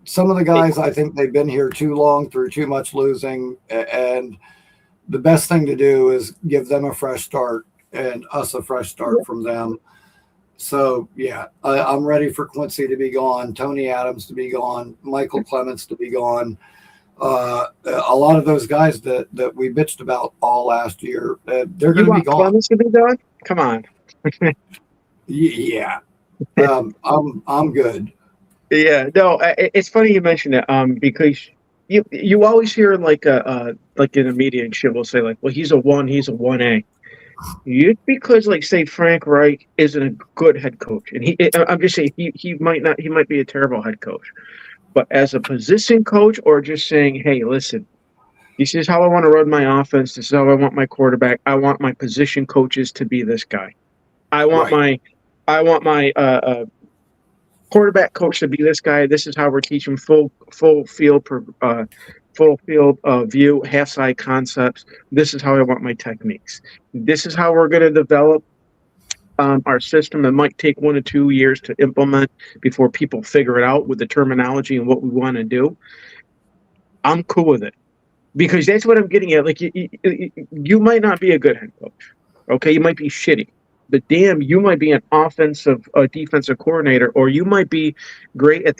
B: some of the guys, I think they've been here too long through too much losing. And the best thing to do is give them a fresh start and us a fresh start from them. So, yeah, I'm ready for Quincy to be gone, Tony Adams to be gone, Michael Clements to be gone. A lot of those guys that we bitched about all last year, they're going to be gone.
G: Clements to be gone? Come on.
B: Yeah. I'm good.
G: Yeah, no, it's funny you mentioned that, because you always hear like in the media and shit will say like, well, he's a 1A. Because like say Frank Reich isn't a good head coach, and I'm just saying he might be a terrible head coach, but as a position coach or just saying, hey, listen, this is how I want to run my offense. This is how I want my quarterback. I want my position coaches to be this guy. I want my quarterback coach to be this guy. This is how we're teaching full field view, half side concepts. This is how I want my techniques. This is how we're going to develop our system. It might take 1 to 2 years to implement before people figure it out with the terminology and what we want to do. I'm cool with it because that's what I'm getting at. Like you might not be a good head coach. Okay, you might be shitty. But damn, you might be an defensive coordinator, or you might be great at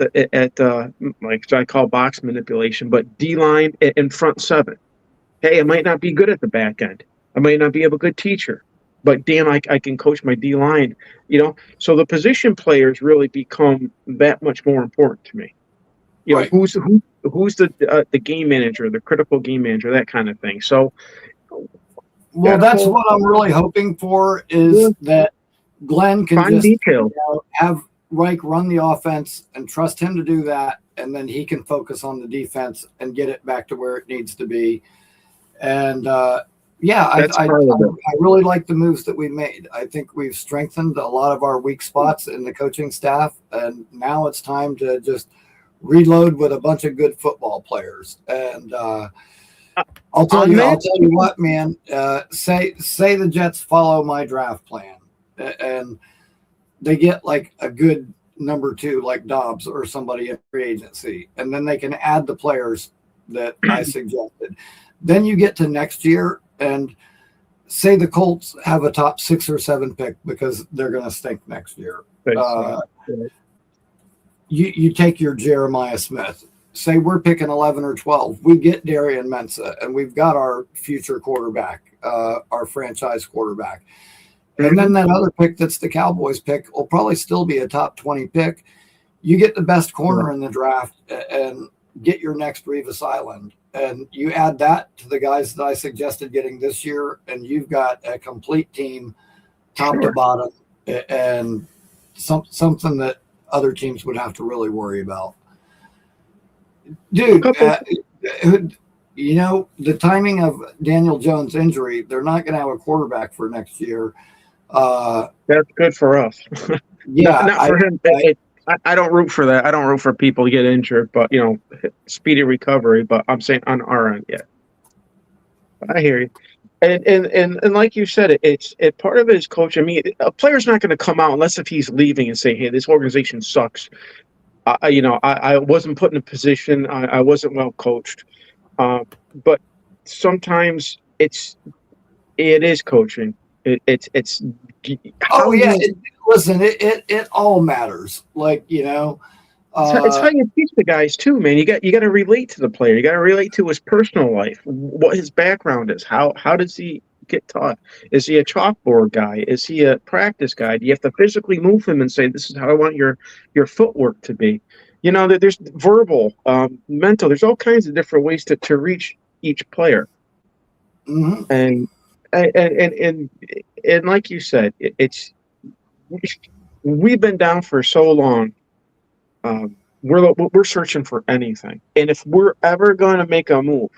G: like I call box manipulation, but D line and front 7. Hey, I might not be good at the back end. I might not be a good teacher, but damn, I can coach my D line. You know, so the position players really become that much more important to me. You know, who's the game manager, the critical game manager, that kind of thing. So.
B: Well, that's what I'm really hoping for is that Glenn can just have Reich run the offense and trust him to do that. and then he can focus on the defense and get it back to where it needs to be. And yeah, I really like the moves that we made. I think we've strengthened a lot of our weak spots in the coaching staff, and now it's time to just reload with a bunch of good football players. And I'll tell you what, man. Say the Jets follow my draft plan, and they get like a good number 2, like Dobbs or somebody in free agency, and then they can add the players that I suggested. Then you get to next year, and say the Colts have a top 6 or 7 pick because they're going to stink next year. You take your Jeremiah Smith. Say we're picking 11 or 12. We get Darian Mensah, and we've got our future quarterback, our franchise quarterback. And then that other pick that's the Cowboys pick will probably still be a top 20 pick. You get the best corner in the draft and get your next Revis Island. And you add that to the guys that I suggested getting this year, and you've got a complete team top to bottom, and something that other teams would have to really worry about. Dude, you know, the timing of Daniel Jones' injury, they're not going to have a quarterback for next year.
G: That's good for us.
B: Yeah.
G: Not for him. I don't root for that. I don't root for people to get injured, but, you know, speedy recovery. But I'm saying on our end, yeah. I hear you. And like you said, it's part of it is coach. I mean, a player's not going to come out unless if he's leaving and say, hey, this organization sucks. I wasn't put in a position. I wasn't well coached. But sometimes it is coaching. It's
B: listen, it all matters. Like, you know,
G: it's how you teach the guys too, man. You got to relate to the player. You got to relate to his personal life, what his background is. How does he get taught? Is he a chalkboard guy? Is he a practice guy? Do you have to physically move him and say, this is how I want your footwork to be? You know, there's verbal, mental. There's all kinds of different ways to reach each player.
B: Mm-hmm.
G: And like you said, we've been down for so long. We're searching for anything, and if we're ever going to make a move,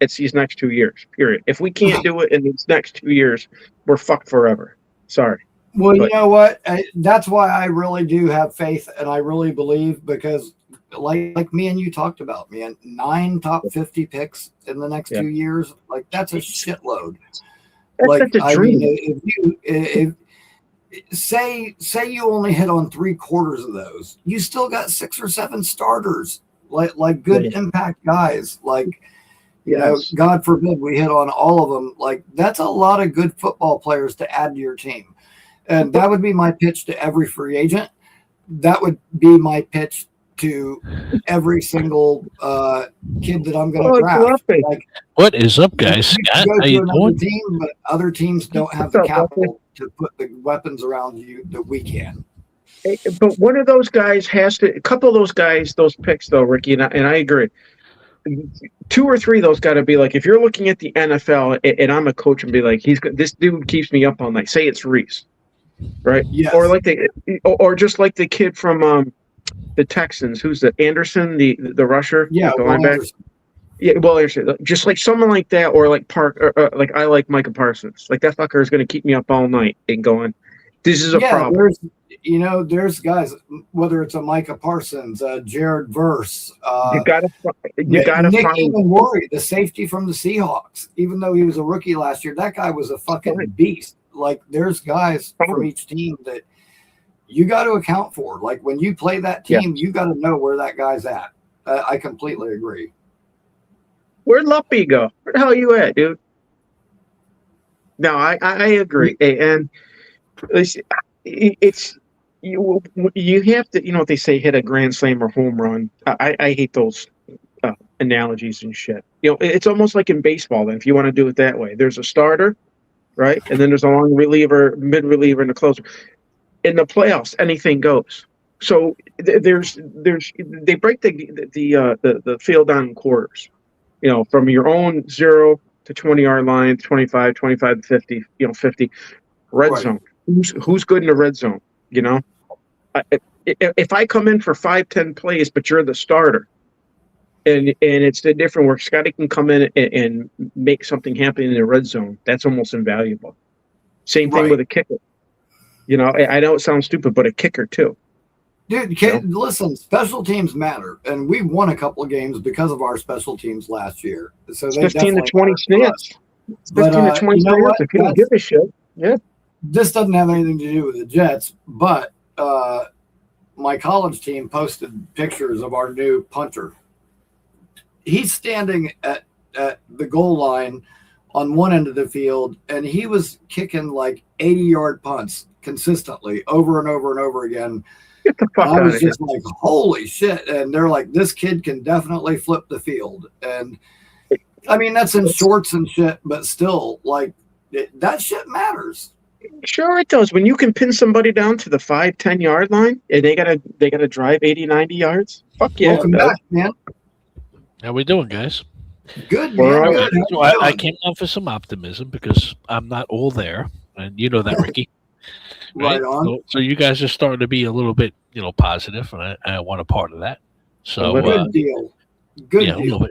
G: it's these next 2 years. Period. If we can't do it in these next 2 years, we're fucked forever. Sorry.
B: Well, you know what? That's why I really do have faith, and I really believe, because like me and you talked about, man, 9 top 50 picks in the next 2 years, like that's a shitload.
G: That's a dream.
B: If say you only hit on 3/4 of those, you still got 6 or 7 starters, like good impact guys. Like, you know, God forbid we hit on all of them. Like, that's a lot of good football players to add to your team. And that would be my pitch to every free agent. That would be my pitch to every single kid that I'm going to draft. Like,
J: what is up, guys? Scott, how you doing?
B: Team, but other teams don't have the capital to put the weapons around you that we can.
G: But one of those guys has to. A couple of those guys, those picks, though, Ricky, and I agree. 2 or 3 of those got to be like, if you're looking at the NFL and I'm a coach and be like, this dude keeps me up all night. Say it's Reese, right?
B: Yes.
G: Or like just like the kid from the Texans, who's the Anderson, the rusher,
B: yeah,
G: the linebacker. Yeah, well, Anderson, just like someone like that, or like like I like Micah Parsons. Like, that fucker is going to keep me up all night and going, this is a problem.
B: There's guys, whether it's a Micah Parsons, Jared Verse,
G: you gotta
B: Nick
G: find
B: Worry, the safety from the Seahawks. Even though he was a rookie last year, that guy was a fucking beast. Like, there's guys from each team that you got to account for. Like, when you play that team, you got to know where that guy's at. I completely agree.
G: Where'd Luppy go? Where the hell are you at, dude? No, I agree. And it's you have to, you know what they say, hit a grand slam or home run. I hate those analogies and shit. You know, it's almost like in baseball, then, if you want to do it that way. There's a starter, right? And then there's a long reliever, mid reliever, and a closer. In the playoffs, anything goes. So they break the field down in quarters. You know, from your own 0 to 20-yard line, 25 to 50, 50. Red zone. Who's good in the red zone? You know, if I come in for 5-10 plays, but you're the starter, and it's the different where Scotty can come in and make something happen in the red zone, that's almost invaluable. Same thing with a kicker. You know, I know it sounds stupid, but a kicker too.
B: Dude, listen, special teams matter, and we won a couple of games because of our special teams last year. So
G: It's
B: they
G: 15 to 20 snaps. 15
B: But,
G: to 20 snaps if you don't give a shit. Yeah.
B: This doesn't have anything to do with the Jets, but my college team posted pictures of our new punter. He's standing at the goal line on one end of the field, and he was kicking like 80-yard punts consistently over and over and over again.
G: Get the fuck
B: I
G: out
B: was
G: of here.
B: just like, holy shit. And they're like, this kid can definitely flip the field. And I mean, that's in shorts and shit, but still, like, that shit matters.
G: Sure it does. When you can pin somebody down to the 5-10 yard line and they gotta drive 80-90 yards, fuck yeah.
B: Welcome back, man.
J: How we doing, guys?
B: Good,
G: We're
B: man.
G: all
B: Good.
G: right.
J: So I came on for some optimism because I'm not all there, and you know that, Ricky.
B: Right on.
J: So you guys are starting to be a little bit, positive, and I want a part of that. So
B: Good deal. Good
J: yeah, a
B: deal.
J: little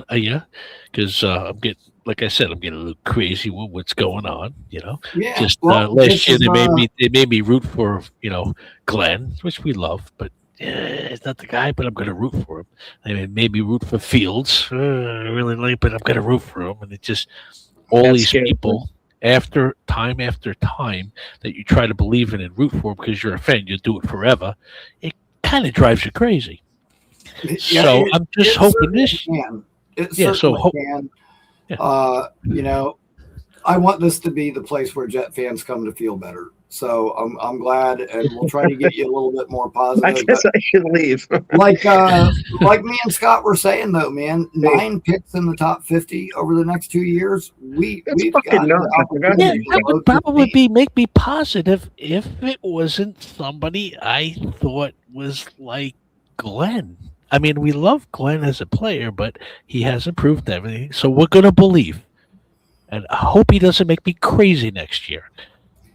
J: bit, because I'm getting, like I said, I'm getting a little crazy with what's going on.
B: Yeah.
J: Just
B: Well,
J: last
B: this
J: year
B: is,
J: they made me root for Glenn, which we love, but it's not the guy. But I'm going to root for him. They made me root for Fields. I really like, but I'm going to root for him, and it just all these people. After time that you try to believe in and root for because you're a fan, you do it forever. It kind of drives you crazy. So I'm just hoping this.
B: It certainly can.
J: Yeah.
B: I want this to be the place where Jet fans come to feel better. So I'm glad, and we'll try to get you a little bit more positive.
G: I guess I should leave.
B: like me and Scott were saying, though, man, 9 picks in the top 50 over the next 2 years. We've got
J: that would probably make me positive if it wasn't somebody I thought was like Glenn. I mean, we love Glenn as a player, but he hasn't proved everything. So we're going to believe. And I hope he doesn't make me crazy next year.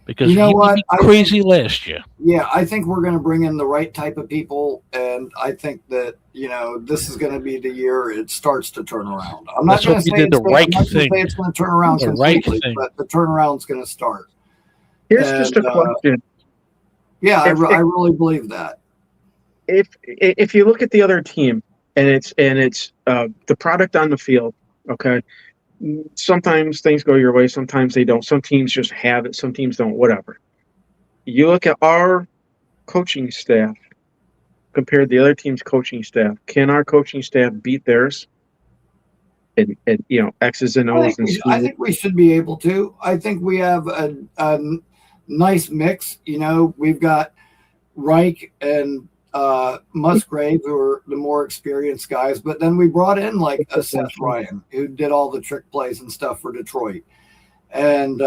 J: Because he made me crazy last year.
B: Yeah, I think we're going to bring in the right type of people. And I think that, this is going to be the year it starts to turn around. I'm not going to say it's going to turn around completely, but the turnaround's going to start.
G: Here's just a question.
B: Yeah, I really believe that.
G: If you look at the other team and it's the product on the field, okay, sometimes things go your way, sometimes they don't. Some teams just have it, some teams don't, whatever. You look at our coaching staff compared to the other team's coaching staff. Can our coaching staff beat theirs? And X's and O's and C's?
B: I think we should be able to. I think we have a nice mix. We've got Reich and Musgrave, who are the more experienced guys, but then we brought in like a Seth Ryan, who did all the trick plays and stuff for Detroit, and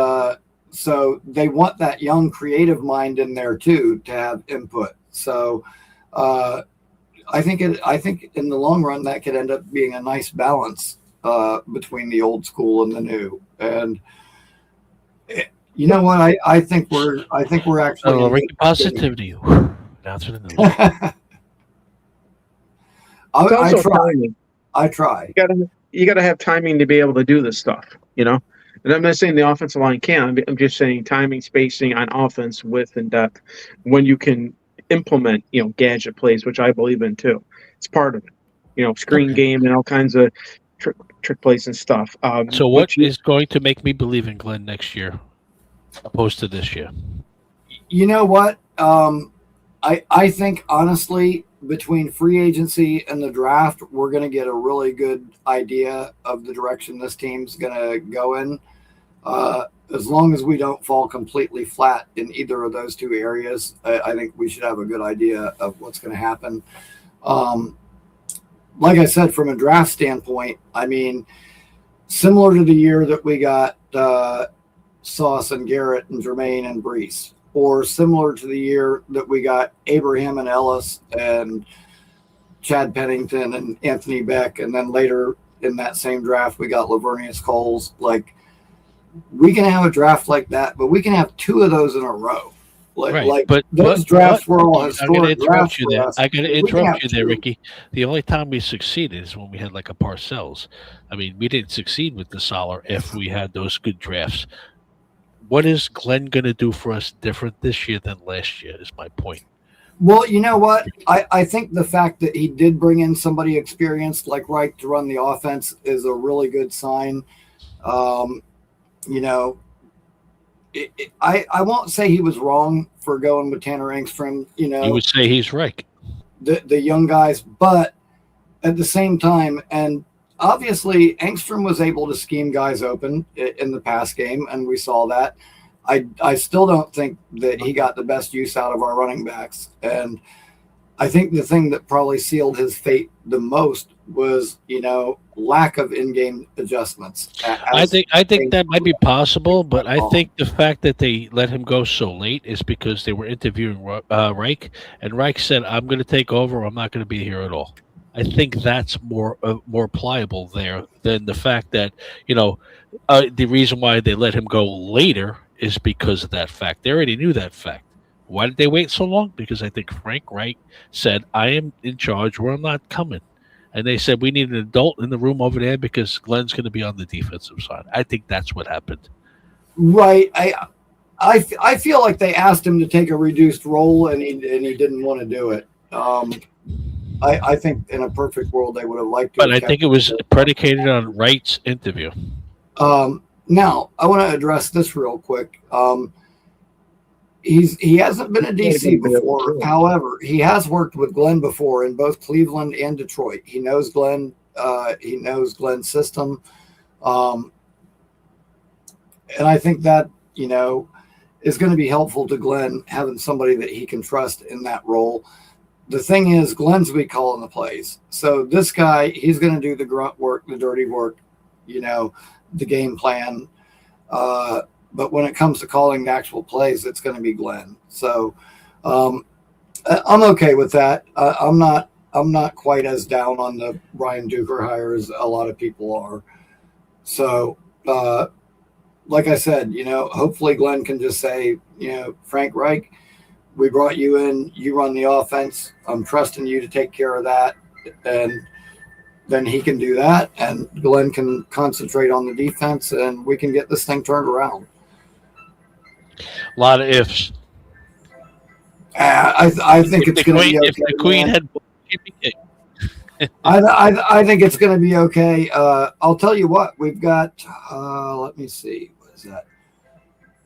B: so they want that young creative mind in there too to have input. So I think in the long run that could end up being a nice balance between the old school and the new. And you know what? I think we're actually
J: bring positivity. I
B: try.
G: You gotta have timing to be able to do this stuff, And I'm not saying the offensive line can. I'm just saying timing, spacing on offense, width and depth. When you can implement, gadget plays, which I believe in too. It's part of it. Screen game and all kinds of trick plays and stuff.
J: So what is going to make me believe in Glenn next year, opposed to this year?
B: You know what? I think, honestly, between free agency and the draft, we're going to get a really good idea of the direction this team's going to go in. As long as we don't fall completely flat in either of those two areas, I think we should have a good idea of what's going to happen. Like I said, from a draft standpoint, I mean, similar to the year that we got Sauce and Garrett and Jermaine and Brees, or similar to the year that we got Abraham and Ellis and Chad Pennington and Anthony Beck, and then later in that same draft we got Lavernius Coles. Like, we can have a draft like that, but we can have 2 of those in a row. Like those drafts were all historic drafts for us.
J: I got to interrupt you there, Ricky. The only time we succeeded is when we had like a Parcells. I mean, we didn't succeed with the Solar if we had those good drafts. What is Glenn going to do for us different this year than last year is my point.
B: Well, you know what? I think the fact that he did bring in somebody experienced like Reich to run the offense is a really good sign. You know, I won't say he was wrong for going with Tanner Engstrom. You know,
J: you would say he's right.
B: The young guys, but at the same time, and obviously Engstrom was able to scheme guys open in the pass game, and we saw that. I still don't think that he got the best use out of our running backs, and I think the thing that probably sealed his fate the most was, you know, lack of in-game adjustments.
J: I think that might be possible, but I think the fact that they let him go so late is because they were interviewing Reich, and Reich said, "I'm going to take over. I'm not going to be here at all." I think that's more pliable there than the fact that, you know, the reason why they let him go later is because of that fact. They already knew that fact. Why did they wait so long? Because I think Frank Reich said, "I am in charge, or I'm not coming." And they said, "We need an adult in the room over there because Glenn's going to be on the defensive side." I think that's what happened.
B: Right. I feel like they asked him to take a reduced role, and he didn't want to do it. I think in a perfect world they would have liked to.
J: But I think it was predicated on Wright's interview.
B: Now I want to address this real quick. He hasn't been a DC before. However, he has worked with Glenn before in both Cleveland and Detroit. He knows Glenn. He knows Glenn's system. And I think that, you know, is going to be helpful to Glenn, having somebody that he can trust in that role. The thing is, Glenn's going to be calling the plays. So this guy, he's going to do the grunt work, the dirty work, you know, the game plan. But when it comes to calling the actual plays, it's going to be Glenn. So I'm okay with that. I'm not quite as down on the Ryan Duker hire as a lot of people are. So like I said, you know, hopefully Glenn can just say, you know, Frank Reich, we brought you in, you run the offense. I'm trusting you to take care of that. And then he can do that, and Glenn can concentrate on the defense, and we can get this thing turned around.
J: A lot of ifs.
B: I think it's going to be okay.
J: If the Queen had,
B: I think it's going to be okay. I'll tell you what, we've got. Let me see. What is that?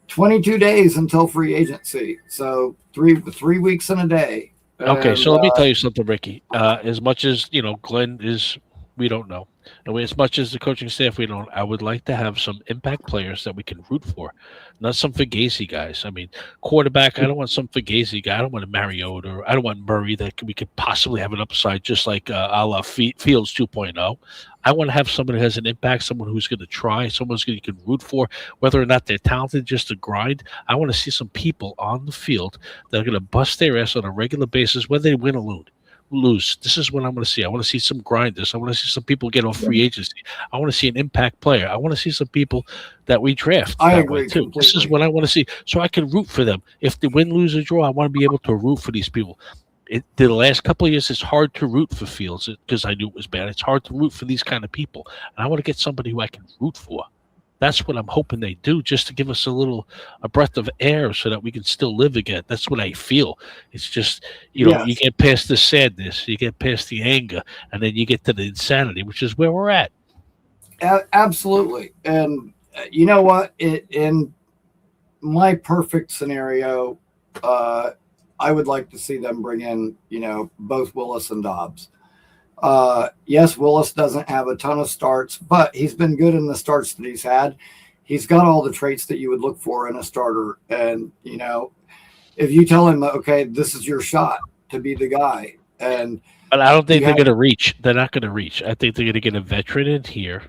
B: 22 days until free agency. So three weeks and a day.
J: Okay,
B: and,
J: so let me tell you something, Ricky. As much as, you know, Glenn is, we don't know. And as much as the coaching staff, we don't. I would like to have some impact players that we can root for, not some Fugazi guys. I mean, quarterback, I don't want some Fugazi guy. I don't want a Mariota, or I don't want Murray that we could possibly have an upside, just like a la Fields 2.0. I want to have someone who has an impact, someone who's going to try, someone who you can root for, whether or not they're talented, just to grind. I want to see some people on the field that are going to bust their ass on a regular basis, whether they win or lose. This is what I want to see. I want to see some grinders. I want to see some people get off free agency. I want to see an impact player. I want to see some people that we draft.
B: I agree too.
J: This is what I want to see, so I can root for them. If they win, lose, or draw, I want to be able to root for these people. The last couple of years, it's hard to root for Fields because I knew it was bad. It's hard to root for these kind of people, and I want to get somebody who I can root for. That's what I'm hoping they do, just to give us a breath of air so that we can still live again. That's what I feel. It's just, you know, you get past the sadness, you get past the anger, and then you get to the insanity, which is where we're at.
B: Absolutely. And you know what? In my perfect scenario, I would like to see them bring in, you know, both Willis and Dobbs. Yes, Willis doesn't have a ton of starts, but he's been good in the starts that he's had. He's got all the traits that you would look for in a starter. And, you know, if you tell him, okay, this is your shot to be the guy. But
J: I don't think they're going to reach. They're not going to reach. I think they're going to get a veteran in here,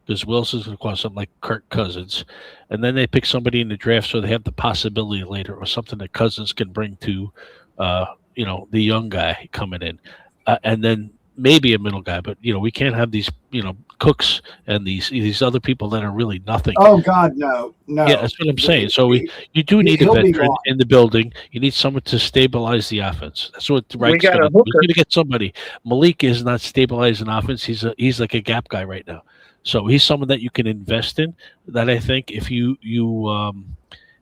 J: because Wilson's going to cost something like Kirk Cousins. And then they pick somebody in the draft so they have the possibility later, or something that Cousins can bring to, you know, the young guy coming in. And then maybe a middle guy, but we can't have these cooks and these other people that are really nothing.
B: Oh God, no.
J: Yeah, that's what I'm saying. So you do need a veteran in the building. You need someone to stabilize the offense. That's what Reich's going to do. He's going to get somebody. Malik is not stabilizing offense. He's like a gap guy right now. So he's someone that you can invest in. That I think if you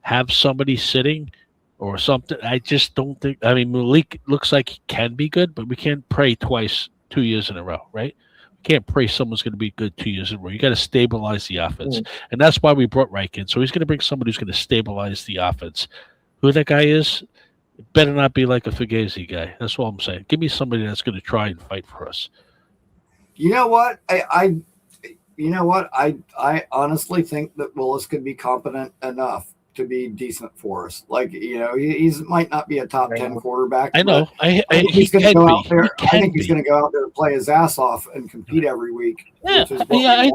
J: have somebody sitting or something, I just don't think. I mean, Malik looks like he can be good, but we can't pray twice 2 years in a row, right? Can't pray someone's going to be good 2 years in a row. You got to stabilize the offense, and that's why we brought Reich in. So he's going to bring somebody who's going to stabilize the offense. Who that guy is, it better not be like a Fugazi guy. That's all I'm saying. Give me somebody that's going to try and fight for us.
B: You know what? I honestly think that Willis could be competent enough to be decent for us. Like, he might not be a top 10 quarterback.
J: I know. I think
B: he's going to go out there. I think he's going to go out there and play his ass off and compete every week.
J: Yeah,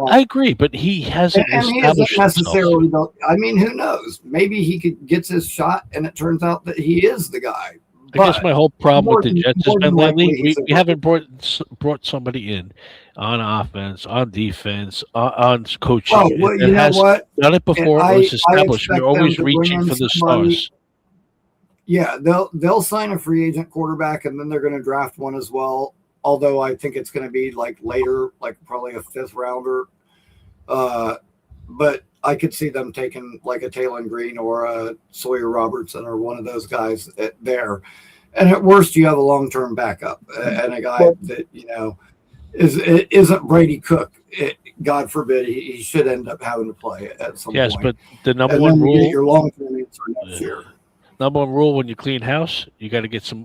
J: I agree, but he hasn't established
B: necessarily. I mean, who knows? Maybe he gets his shot, and it turns out that he is the guy.
J: I guess my whole problem with the Jets has been lately we haven't brought somebody in on offense, on defense, on coaching.
B: Oh, well, you know what?
J: Done it before. It was established. We're always reaching for the stars.
B: Yeah, they'll sign a free agent quarterback, and then they're going to draft one as well. Although I think it's going to be like later, like probably a 5th rounder. But I could see them taking like a Taylon Green or a Sawyer Robertson or one of those guys there. And at worst, you have a long-term backup and a guy that, isn't Brady Cook. God forbid he should end up having to play at some point.
J: Yes, but the number one rule.
B: You get your long-term answer next year.
J: Number one rule when you clean house, you got to get some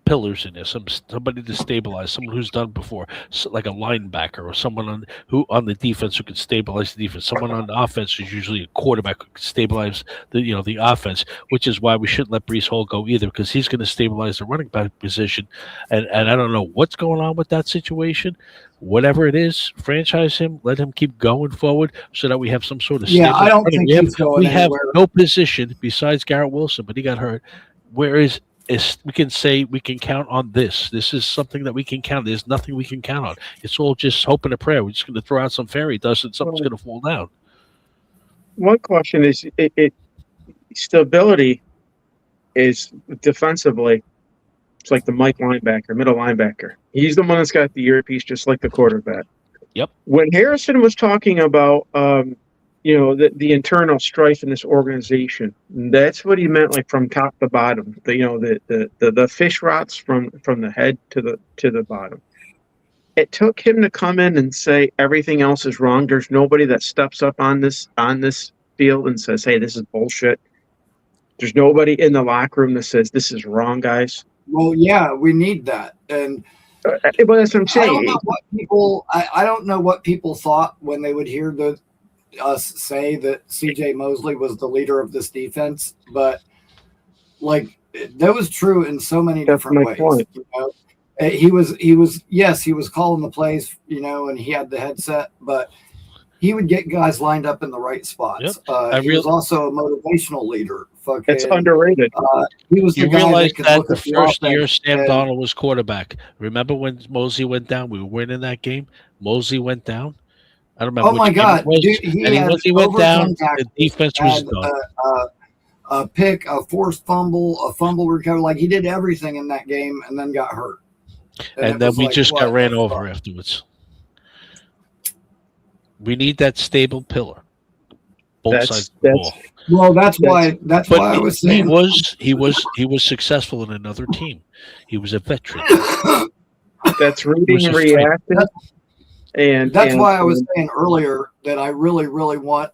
J: pillars in there, somebody to stabilize, someone who's done before, like a linebacker or someone on the defense who can stabilize the defense. Someone on the offense is usually a quarterback who can stabilize the offense, which is why we shouldn't let Breece Hall go either, because he's going to stabilize the running back position. And I don't know what's going on with that situation. Whatever it is, franchise him, let him keep going forward so that we have some sort of
B: I don't think he's going
J: we have
B: anywhere.
J: no position besides Garrett Wilson, but he got hurt. Whereas we can say we can count on this. This is something that we can count. There's nothing we can count on. It's all just hope and a prayer. We're just going to throw out some fairy dust and something's going to fall down.
G: One question is stability is defensively. It's like the Mike linebacker, middle linebacker. He's the one that's got the earpiece, just like the quarterback.
J: Yep.
G: When Harrison was talking about, the internal strife in this organization, that's what he meant, like from top to bottom. The fish rots from the head to the bottom. It took him to come in and say everything else is wrong. There's nobody that steps up on this field and says, "Hey, this is bullshit." There's nobody in the locker room that says this is wrong, guys.
B: Well, yeah, we need that, and
G: but that's what I'm saying.
B: I don't know what people thought when they would hear us say that C.J. Mosley was the leader of this defense, but like that was true in so many different ways.
G: Point.
B: He was calling the plays, and he had the headset, but he would get guys lined up in the right spots.
J: Yep.
B: He was also a motivational leader.
G: It's underrated.
B: He was
J: you
B: the guy
J: realize
B: that
J: the first year Sam Darnold was quarterback. Remember when Mosley went down? We were winning that game. Mosley went down. I don't remember.
B: Oh my God!
J: Dude, he went down. The defense was done.
B: A pick, a forced fumble, a fumble recovery. Like he did everything in that game, and then got hurt.
J: And then we just got ran over afterwards. We need that stable pillar. Both sides of the ball.
B: Well, that's why I was saying
J: he was successful in another team. He was a veteran.
G: That's reading and reacting. And
B: that's why I was saying earlier that I really, really want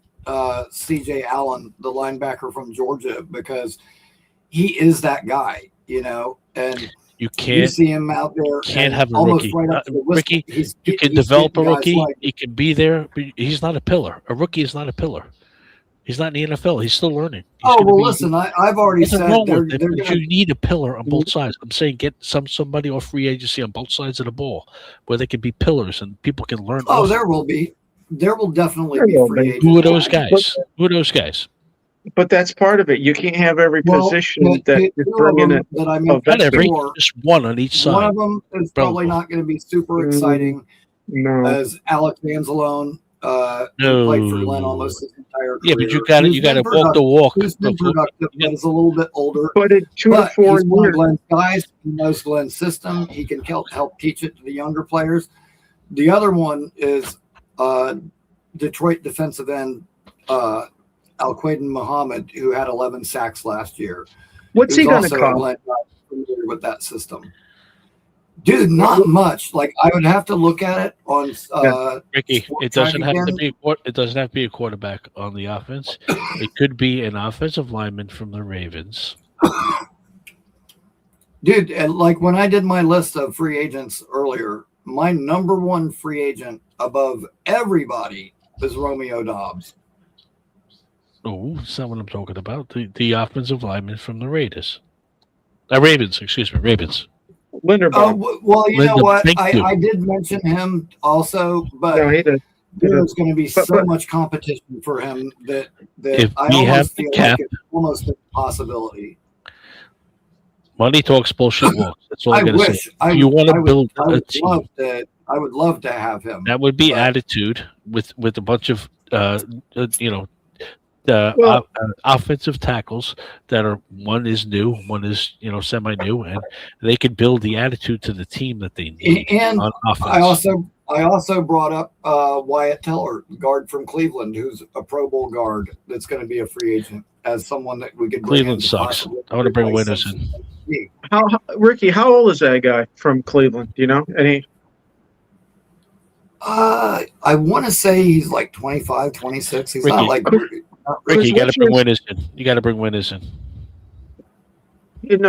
B: C.J. Allen, the linebacker from Georgia, because he is that guy, and
J: you can't
B: see him out there.
J: Can't have a
B: almost
J: rookie.
B: Right up to the
J: Rickie, you can develop a rookie. He can be there, but he's not a pillar. A rookie is not a pillar. He's not in the NFL. He's still learning.
B: Listen, I've already said
J: you need a pillar on both sides. I'm saying get somebody off free agency on both sides of the ball where they can be pillars and people can learn.
B: Oh, there will be. There will definitely be free agents.
J: Who are those guys?
G: But that's part of it. You can't have every position that is bringing it.
B: That I
J: Not
B: mentioned
J: every,
B: before,
J: just one on each side.
B: one of them is probably not going to be super exciting
G: No.
B: as Alex Anzalone, who played for Glenn almost his entire career.
J: Yeah, but you got to walk the walk.
B: He's been productive, but is a little bit older.
G: But in 2 to 4
B: he's one of
G: years,
B: Glenn's guys. He knows Glenn's system. He can help teach it to the younger players. The other one is Detroit defensive end Al-Qaeda Muhammad, who had 11 sacks last year.
G: what's he going to cost?
B: Familiar with that system, dude? Not much. Like, I would have to look at it on.
J: Rickie, it doesn't have to be. It doesn't have to be a quarterback on the offense. It could be an offensive lineman from the Ravens.
B: Dude, and like when I did my list of free agents earlier, my number one free agent above everybody is Romeo Dobbs.
J: Oh, that's not what I'm talking about. The offensive lineman from the Ravens. Ravens, excuse me, Ravens.
G: Linderbaum.
B: Well, you know
J: Linda,
B: what?
J: thank you.
B: I did mention him also, but
G: No, he did.
B: there's going to be so much competition for him that
J: If
B: I
J: we have
B: almost
J: the
B: feel
J: cap-
B: like it's almost a possibility.
J: Money talks, bullshit walks. That's all
B: I
J: I'm going to
B: wish
J: say.
B: I
J: If you
B: would-
J: want
B: I
J: to
B: would-
J: build
B: I
J: a
B: would
J: team,
B: love to. I would love to have him.
J: that would be
B: but-
J: attitude with a bunch of
G: Well-
J: offensive tackles that are, one is new, one is semi-new, and they could build the attitude to the team that they need
B: And
J: on offense.
B: I also brought up Wyatt Teller, guard from Cleveland, who's a Pro Bowl guard that's going to be a free agent, as someone that we could bring
J: Cleveland
B: in
J: sucks.
B: possibly
J: I want to bring
B: replace
J: winners
B: him.
J: in.
G: Ricky, how old is that guy from Cleveland? Do you know? Any?
B: I want to say he's like 25, 26. He's
J: Ricky,
B: not like
J: Ricky, you got to
G: what's
J: bring
G: your-
J: winners in. You got to bring winners in.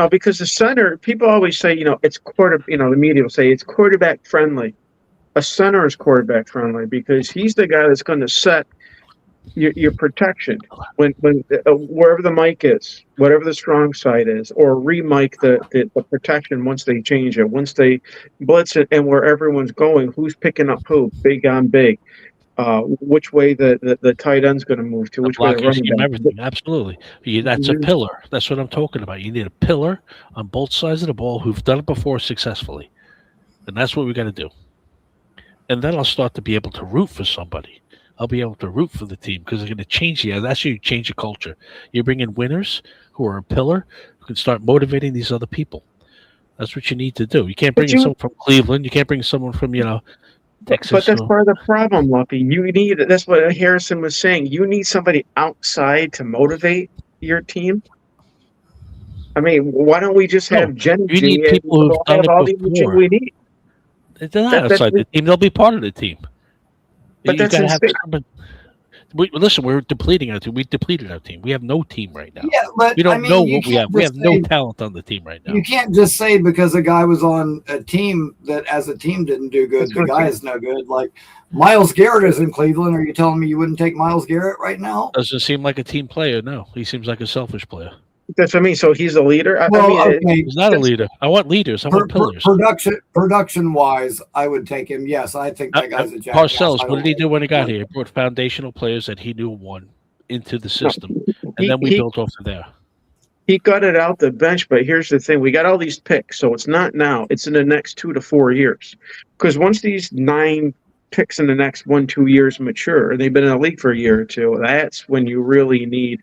G: Because the center, people always say, it's the media will say it's quarterback friendly. A center is quarterback friendly because he's the guy that's going to set your protection when wherever the mic is, whatever the strong side is, or re-mic the protection once they change it, once they blitz it, and where everyone's going, who's picking up who, big on big, which way the tight end's going to move to, which way the
J: Block your
G: running
J: scheme,
G: back.
J: everything. Absolutely. That's a pillar. That's what I'm talking about. You need a pillar on both sides of the ball who've done it before successfully. And that's what we got to do. And then I'll start to be able to root for somebody. I'll be able to root for the team because they're going to change you. That's how you change your culture. You bring in winners who are a pillar who can start motivating these other people. That's what you need to do. You can't bring in someone from Cleveland. You can't bring someone from, Texas.
G: But that's part of the problem, Lucky. That's what Harrison was saying. You need somebody outside to motivate your team. I mean, why don't we just have Jenny
J: you
G: G
J: need
G: and
J: people who've
G: we'll
J: done
G: have
J: it
G: all the
J: before.
G: imaging we need?
J: They're not outside the team. They'll be part of the team.
G: But that's
J: gotta have
G: insane.
J: somebody. Listen, we're depleting our team. We depleted our team. We have no team right now.
B: Yeah, but
J: We don't know what we have. We have no
B: say-
J: talent on the team right now.
B: You can't just say because a guy was on a team that as a team didn't do good,
G: That's
B: the
G: what
B: guy
G: I'm
B: is no good. Like Myles Garrett is in Cleveland. Are you telling me you wouldn't take Myles Garrett right now?
J: Doesn't seem like a team player. No, he seems like a selfish player.
G: That's what I mean. So he's a leader.
B: Okay.
J: He's not a leader. I want leaders. I want pillars.
B: Production wise, I would take him. Yes, I think that guy's a jackass.
J: Parcells,
B: I
J: what
B: don't
J: did he
B: like
J: do when he got
B: him.
J: here? He brought foundational players that he knew won into the system, and
G: He-
J: then we
G: he-
J: built off of there.
G: He gutted out the bench, but here's the thing: we got all these picks, so it's not now; it's in the next 2 to 4 years. Because once these 9 picks in the next 1-2 years mature, and they've been in the league for a year or two, that's when you really need.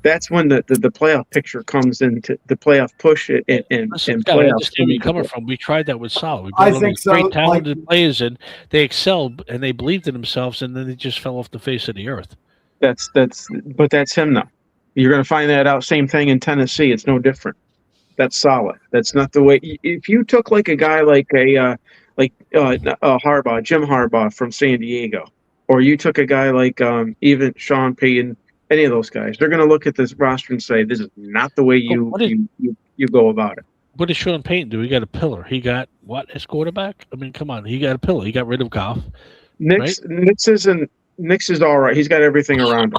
G: That's when the playoff picture comes into the playoff push and
J: Listen, I
G: playoff.
J: understand where you're coming from. We tried that with Solid. We
B: I
J: brought all
B: think
J: these
B: so,
J: great talented players in. They excelled and they believed in themselves, and then they just fell off the face of the earth.
G: But that's him now. You're going to find that out. Same thing in Tennessee. It's no different. That's solid. That's not the way. If you took like a guy like Harbaugh, Jim Harbaugh from San Diego, or you took a guy like even Sean Payton, any of those guys, they're going to look at this roster and say, "This is not the way you go about it."
J: What did Sean Payton do? He got a pillar. He got what as quarterback? I mean, come on. He got a pillar. He got rid of Goff.
G: Nix is all right. He's got everything around him.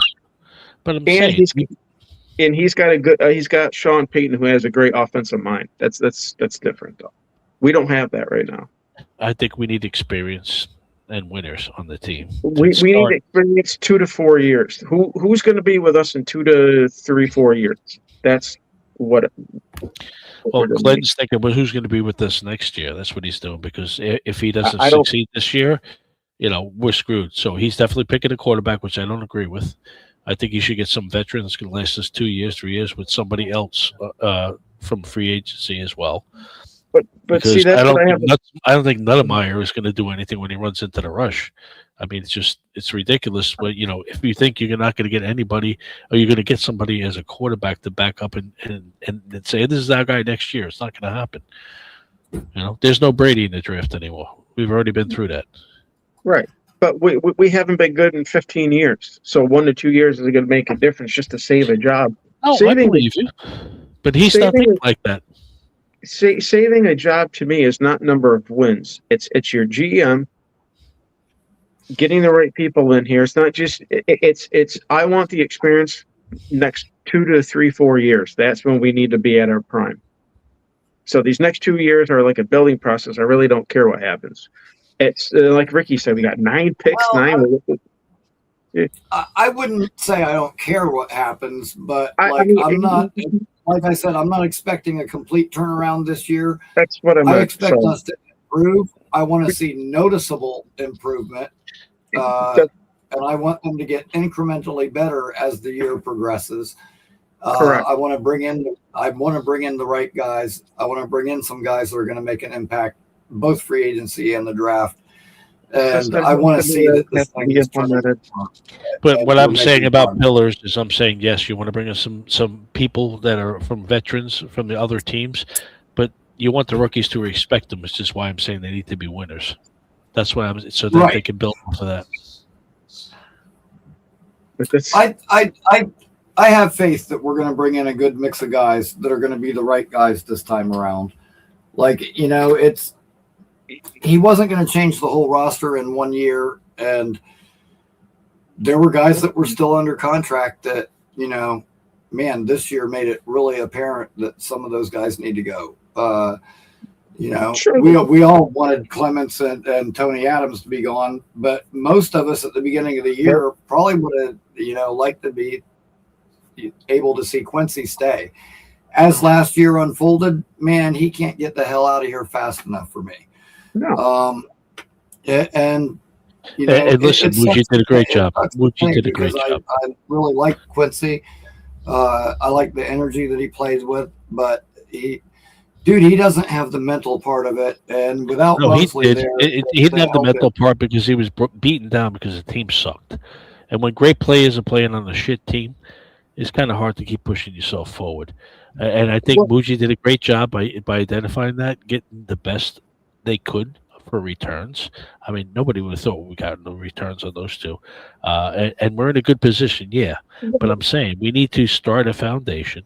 J: But I'm
G: And
J: saying,
G: he's got a good. He's got Sean Payton, who has a great offensive mind. That's different though. We don't have that right now.
J: I think we need experience. and winners on the team.
G: We need experience 2 to 4 years. Who's going to be with us in 2 to 3, 4 years? That's what.
J: Well, Glenn's thinking, well, who's going to be with us next year? That's what he's doing, because if he doesn't succeed this year, we're screwed. So he's definitely picking a quarterback, which I don't agree with. I think you should get some veteran that's going to last us 2 years, 3 years with somebody else from free agency as well.
G: But see, that's
J: I don't think Nudemeyer is going to do anything when he runs into the rush. I mean, it's ridiculous. But if you think you're not going to get anybody, or you're going to get somebody as a quarterback to back up and say this is our guy next year, it's not going to happen. There's no Brady in the draft anymore. We've already been through that.
G: Right. But we haven't been good in 15 years. So 1 to 2 years is going to make a difference just to save a job.
J: Oh, I believe you. But he's not thinking like that.
G: Saving a job to me is not number of wins. It's your GM getting the right people in here. It's not just it's I want the experience next 2 to 3, 4 years. That's when we need to be at our prime. So these next 2 years are like a building process. I really don't care what happens. It's like Rickie said, we got 9 picks.
B: I wouldn't say I don't care what happens, but I'm not. Like I said, I'm not expecting a complete turnaround this year.
G: That's what
B: I expect us to improve. I want to see noticeable improvement, and I want them to get incrementally better as the year progresses.
G: Correct.
B: I want to bring in the right guys. I want to bring in some guys that are going to make an impact, both free agency and the draft. And I want to see that this thing is turning.
J: But what I'm saying about pillars is, I'm saying, yes, you want to bring in some people that are from veterans from the other teams, but you want the rookies to respect them, which is why I'm saying they need to be winners. That's why so that they can build off of that.
B: I have faith that we're going to bring in a good mix of guys that are going to be the right guys this time around. He wasn't going to change the whole roster in 1 year, and there were guys that were still under contract that, this year made it really apparent that some of those guys need to go. Sure. We all wanted Clements and Tony Adams to be gone, but most of us at the beginning of the year probably would have, liked to be able to see Quincy stay. As last year unfolded, man, he can't get the hell out of here fast enough for me.
G: No.
B: And
J: listen, Muji did a great job. Muji did a great job.
B: I really like Quincy. I like the energy that he plays with, but he doesn't have the mental part of it. And without Mosley there,
J: he didn't have the mental part because he was beaten down because the team sucked. And when great players are playing on a shit team, it's kind of hard to keep pushing yourself forward. And I think Muji did a great job by identifying that, getting the best they could for returns. I mean, nobody would have thought we got no returns on those two. And we're in a good position, yeah. But I'm saying we need to start a foundation.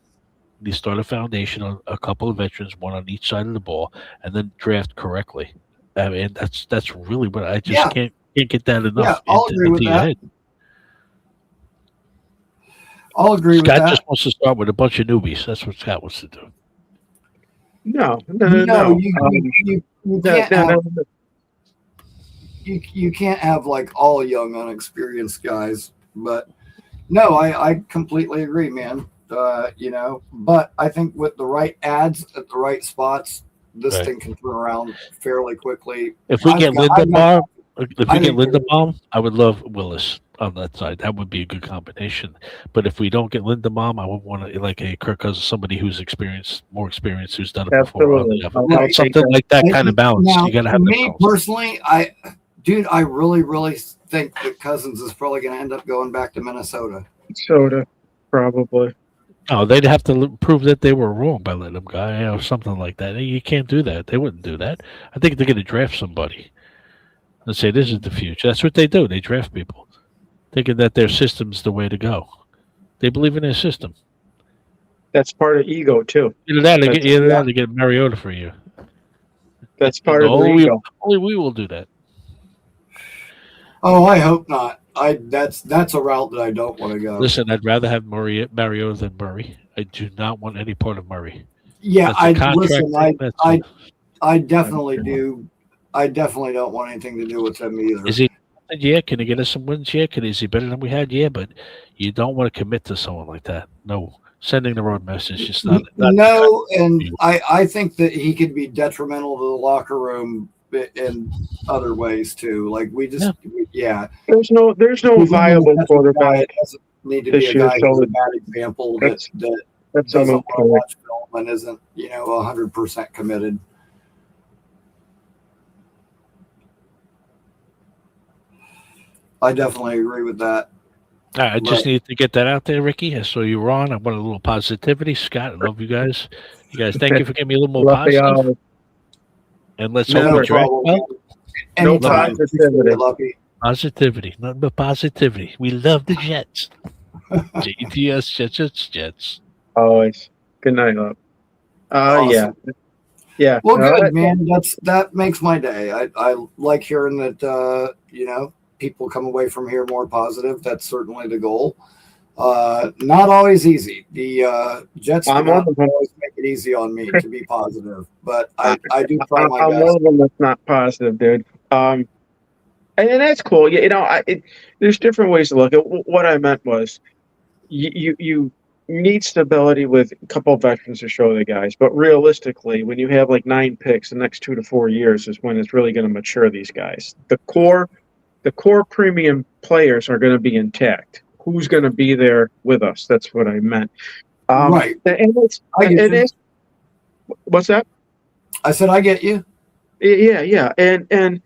J: We start a foundation on a couple of veterans, one on each side of the ball, and then draft correctly. I mean, that's really what I just can't get that enough.
B: Yeah, I'll agree with that.
J: Head.
B: I'll agree with that.
J: Scott just wants to start with a bunch of newbies. That's what Scott wants to do.
G: No.
B: You can't have like all young, unexperienced guys. But no, I completely agree, man. But I think with the right ads at the right spots, this thing can turn around fairly quickly.
J: If we get Lindenbaum, I would love Willis on that side. That would be a good combination. But if we don't get Lindenbaum, I would want to like a Kirk Cousins, somebody who's more experienced, who's done it before. Something like that kind of balance.
B: Now,
J: you got to have
B: me personally, I really, really think that Cousins is probably going to end up going back to Minnesota.
G: Probably.
J: Oh, they'd have to prove that they were wrong by letting him go, or something like that. You can't do that. They wouldn't do that. I think they're going to draft somebody and say this is the future. That's what they do. They draft people, thinking that their system's the way to go. They believe in their system.
G: That's part of ego too.
J: Either that, to get Mariota for you.
G: That's part of ego.
J: Only we will do that.
B: Oh, I hope not. That's a route that I don't want to go.
J: Listen, I'd rather have Mariota than Murray. I do not want any part of Murray.
B: Yeah, I definitely do. I definitely don't want anything to do with him either.
J: Is he? Yeah, can he get us some wins? Yeah, is he better than we had? Yeah, but you don't want to commit to someone like that. No, sending the wrong message. It's not
B: no, and I think that he could be detrimental to the locker room in other ways too. Like we just,
G: There's no viable quarterback.
B: Doesn't need to be a guy who's a bad example that doesn't want to watch film and isn't 100% committed. I definitely agree with that.
J: All right, I just needed to get that out there, Ricky. I saw you were on. I wanted a little positivity. Scott, I love you guys. You guys, thank you for giving me a little more positive. And let's hope the draft well.
G: No positivity.
J: Positivity. Nothing but positivity. We love the Jets. JTS, Jets.
G: Always. Good night, love.
B: Awesome.
G: Yeah.
B: Well, good, man. That makes my day. I like hearing that, people come away from here more positive. That's certainly the goal. Not always easy. The Jets do not always make it easy on me to be positive, but I do try my best.
G: I'm one of them that's not positive, dude. And that's cool. There's different ways to look at it. What I meant was you need stability with a couple of veterans to show the guys, but realistically, when you have like 9 picks, the next 2 to 4 years is when it's really going to mature these guys. The core premium players are going to be intact. Who's going to be there with us? That's what I meant.
B: Right.
G: What's that?
B: I said, I get you.
G: Yeah. And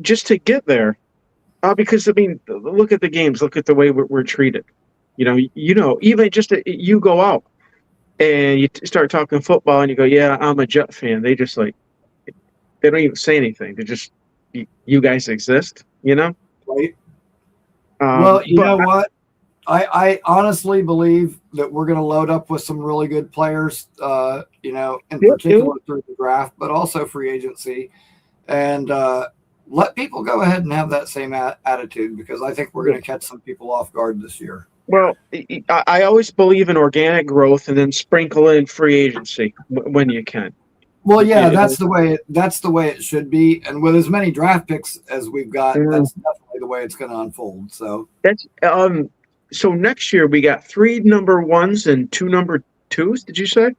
G: just to get there, because, look at the games. Look at the way we're treated. Even just you go out and you start talking football and you go, yeah, I'm a Jet fan. They just they don't even say anything. They just, you guys exist,
B: Right. Well, you know what? I honestly believe that we're going to load up with some really good players, in particular through the draft, but also free agency. And let people go ahead and have that same attitude, because I think we're going to catch some people off guard this year.
G: Well, I always believe in organic growth and then sprinkle in free agency when you can.
B: Well, yeah, that's the way it should be. And with as many draft picks as we've got, that's definitely the way it's going to unfold. So
G: that's so next year we got 3 number 1s and 2 number 2s. Did you say?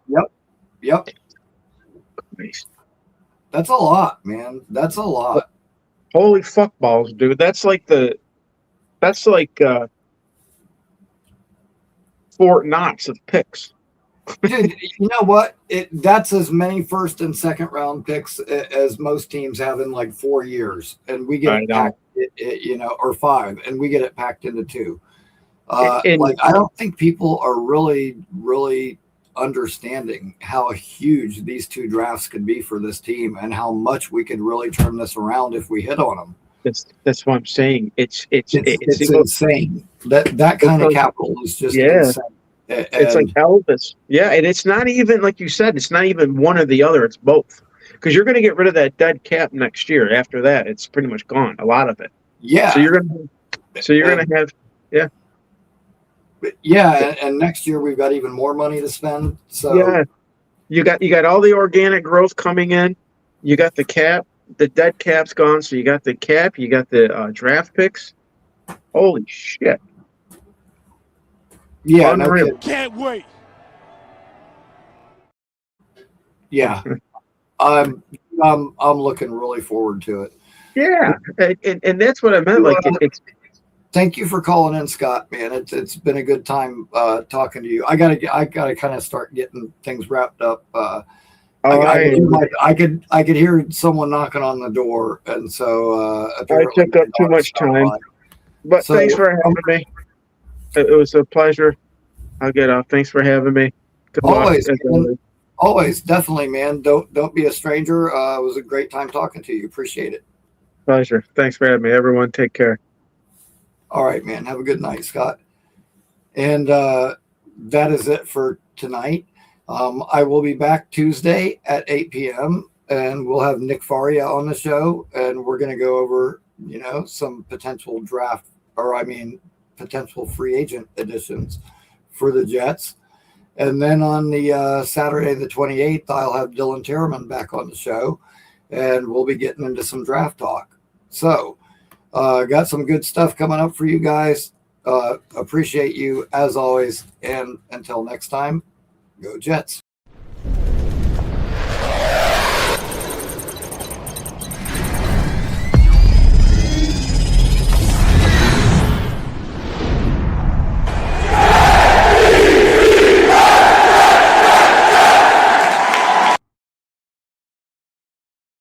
B: Yep.
G: Nice.
B: That's a lot, man. That's a lot.
G: Holy fuck balls, dude. That's like Fort Knox of picks.
B: Dude, you know what? That's as many first and second round picks as most teams have in like 4 years, and we get it packed, or 5, and we get it packed into 2. I don't think people are really, really understanding how huge these 2 drafts could be for this team, and how much we could really turn this around if we hit on them.
G: That's what I'm saying. It's
B: insane. That kind of capital is just insane.
G: It's like Elvis. Yeah, and it's not even, like you said, it's not even one or the other. It's both. Because you're going to get rid of that dead cap next year. After that, it's pretty much gone. A lot of it.
B: Yeah.
G: So you're going to have.
B: Yeah, and next year we've got even more money to spend. So
G: yeah, you got all the organic growth coming in. You got the cap. The dead cap's gone. So you got the cap. You got the draft picks. Holy shit.
B: Yeah, no
D: can't wait.
B: Yeah, I'm looking really forward to it.
G: Yeah, and that's what I meant.
B: Thank you for calling in, Scott. Man, it's been a good time talking to you. I gotta kind of start getting things wrapped up. I could hear someone knocking on the door, and so
G: I took up too much time. But thanks for having me. It was a pleasure. I'll get off. Thanks for having me.
B: Always, definitely, man. Don't be a stranger. It was a great time talking to you. Appreciate it.
G: Pleasure. Thanks for having me. Everyone, take care.
B: All right, man. Have a good night, Scott. And that is it for tonight. I will be back Tuesday at 8 p.m. and we'll have Nick Faria on the show, and we're going to go over, some potential potential free agent additions for the Jets. And then on the Saturday the 28th, I'll have Dylan Terriman back on the show, and we'll be getting into some draft talk. So, got some good stuff coming up for you guys. Appreciate you as always. And until next time, go Jets.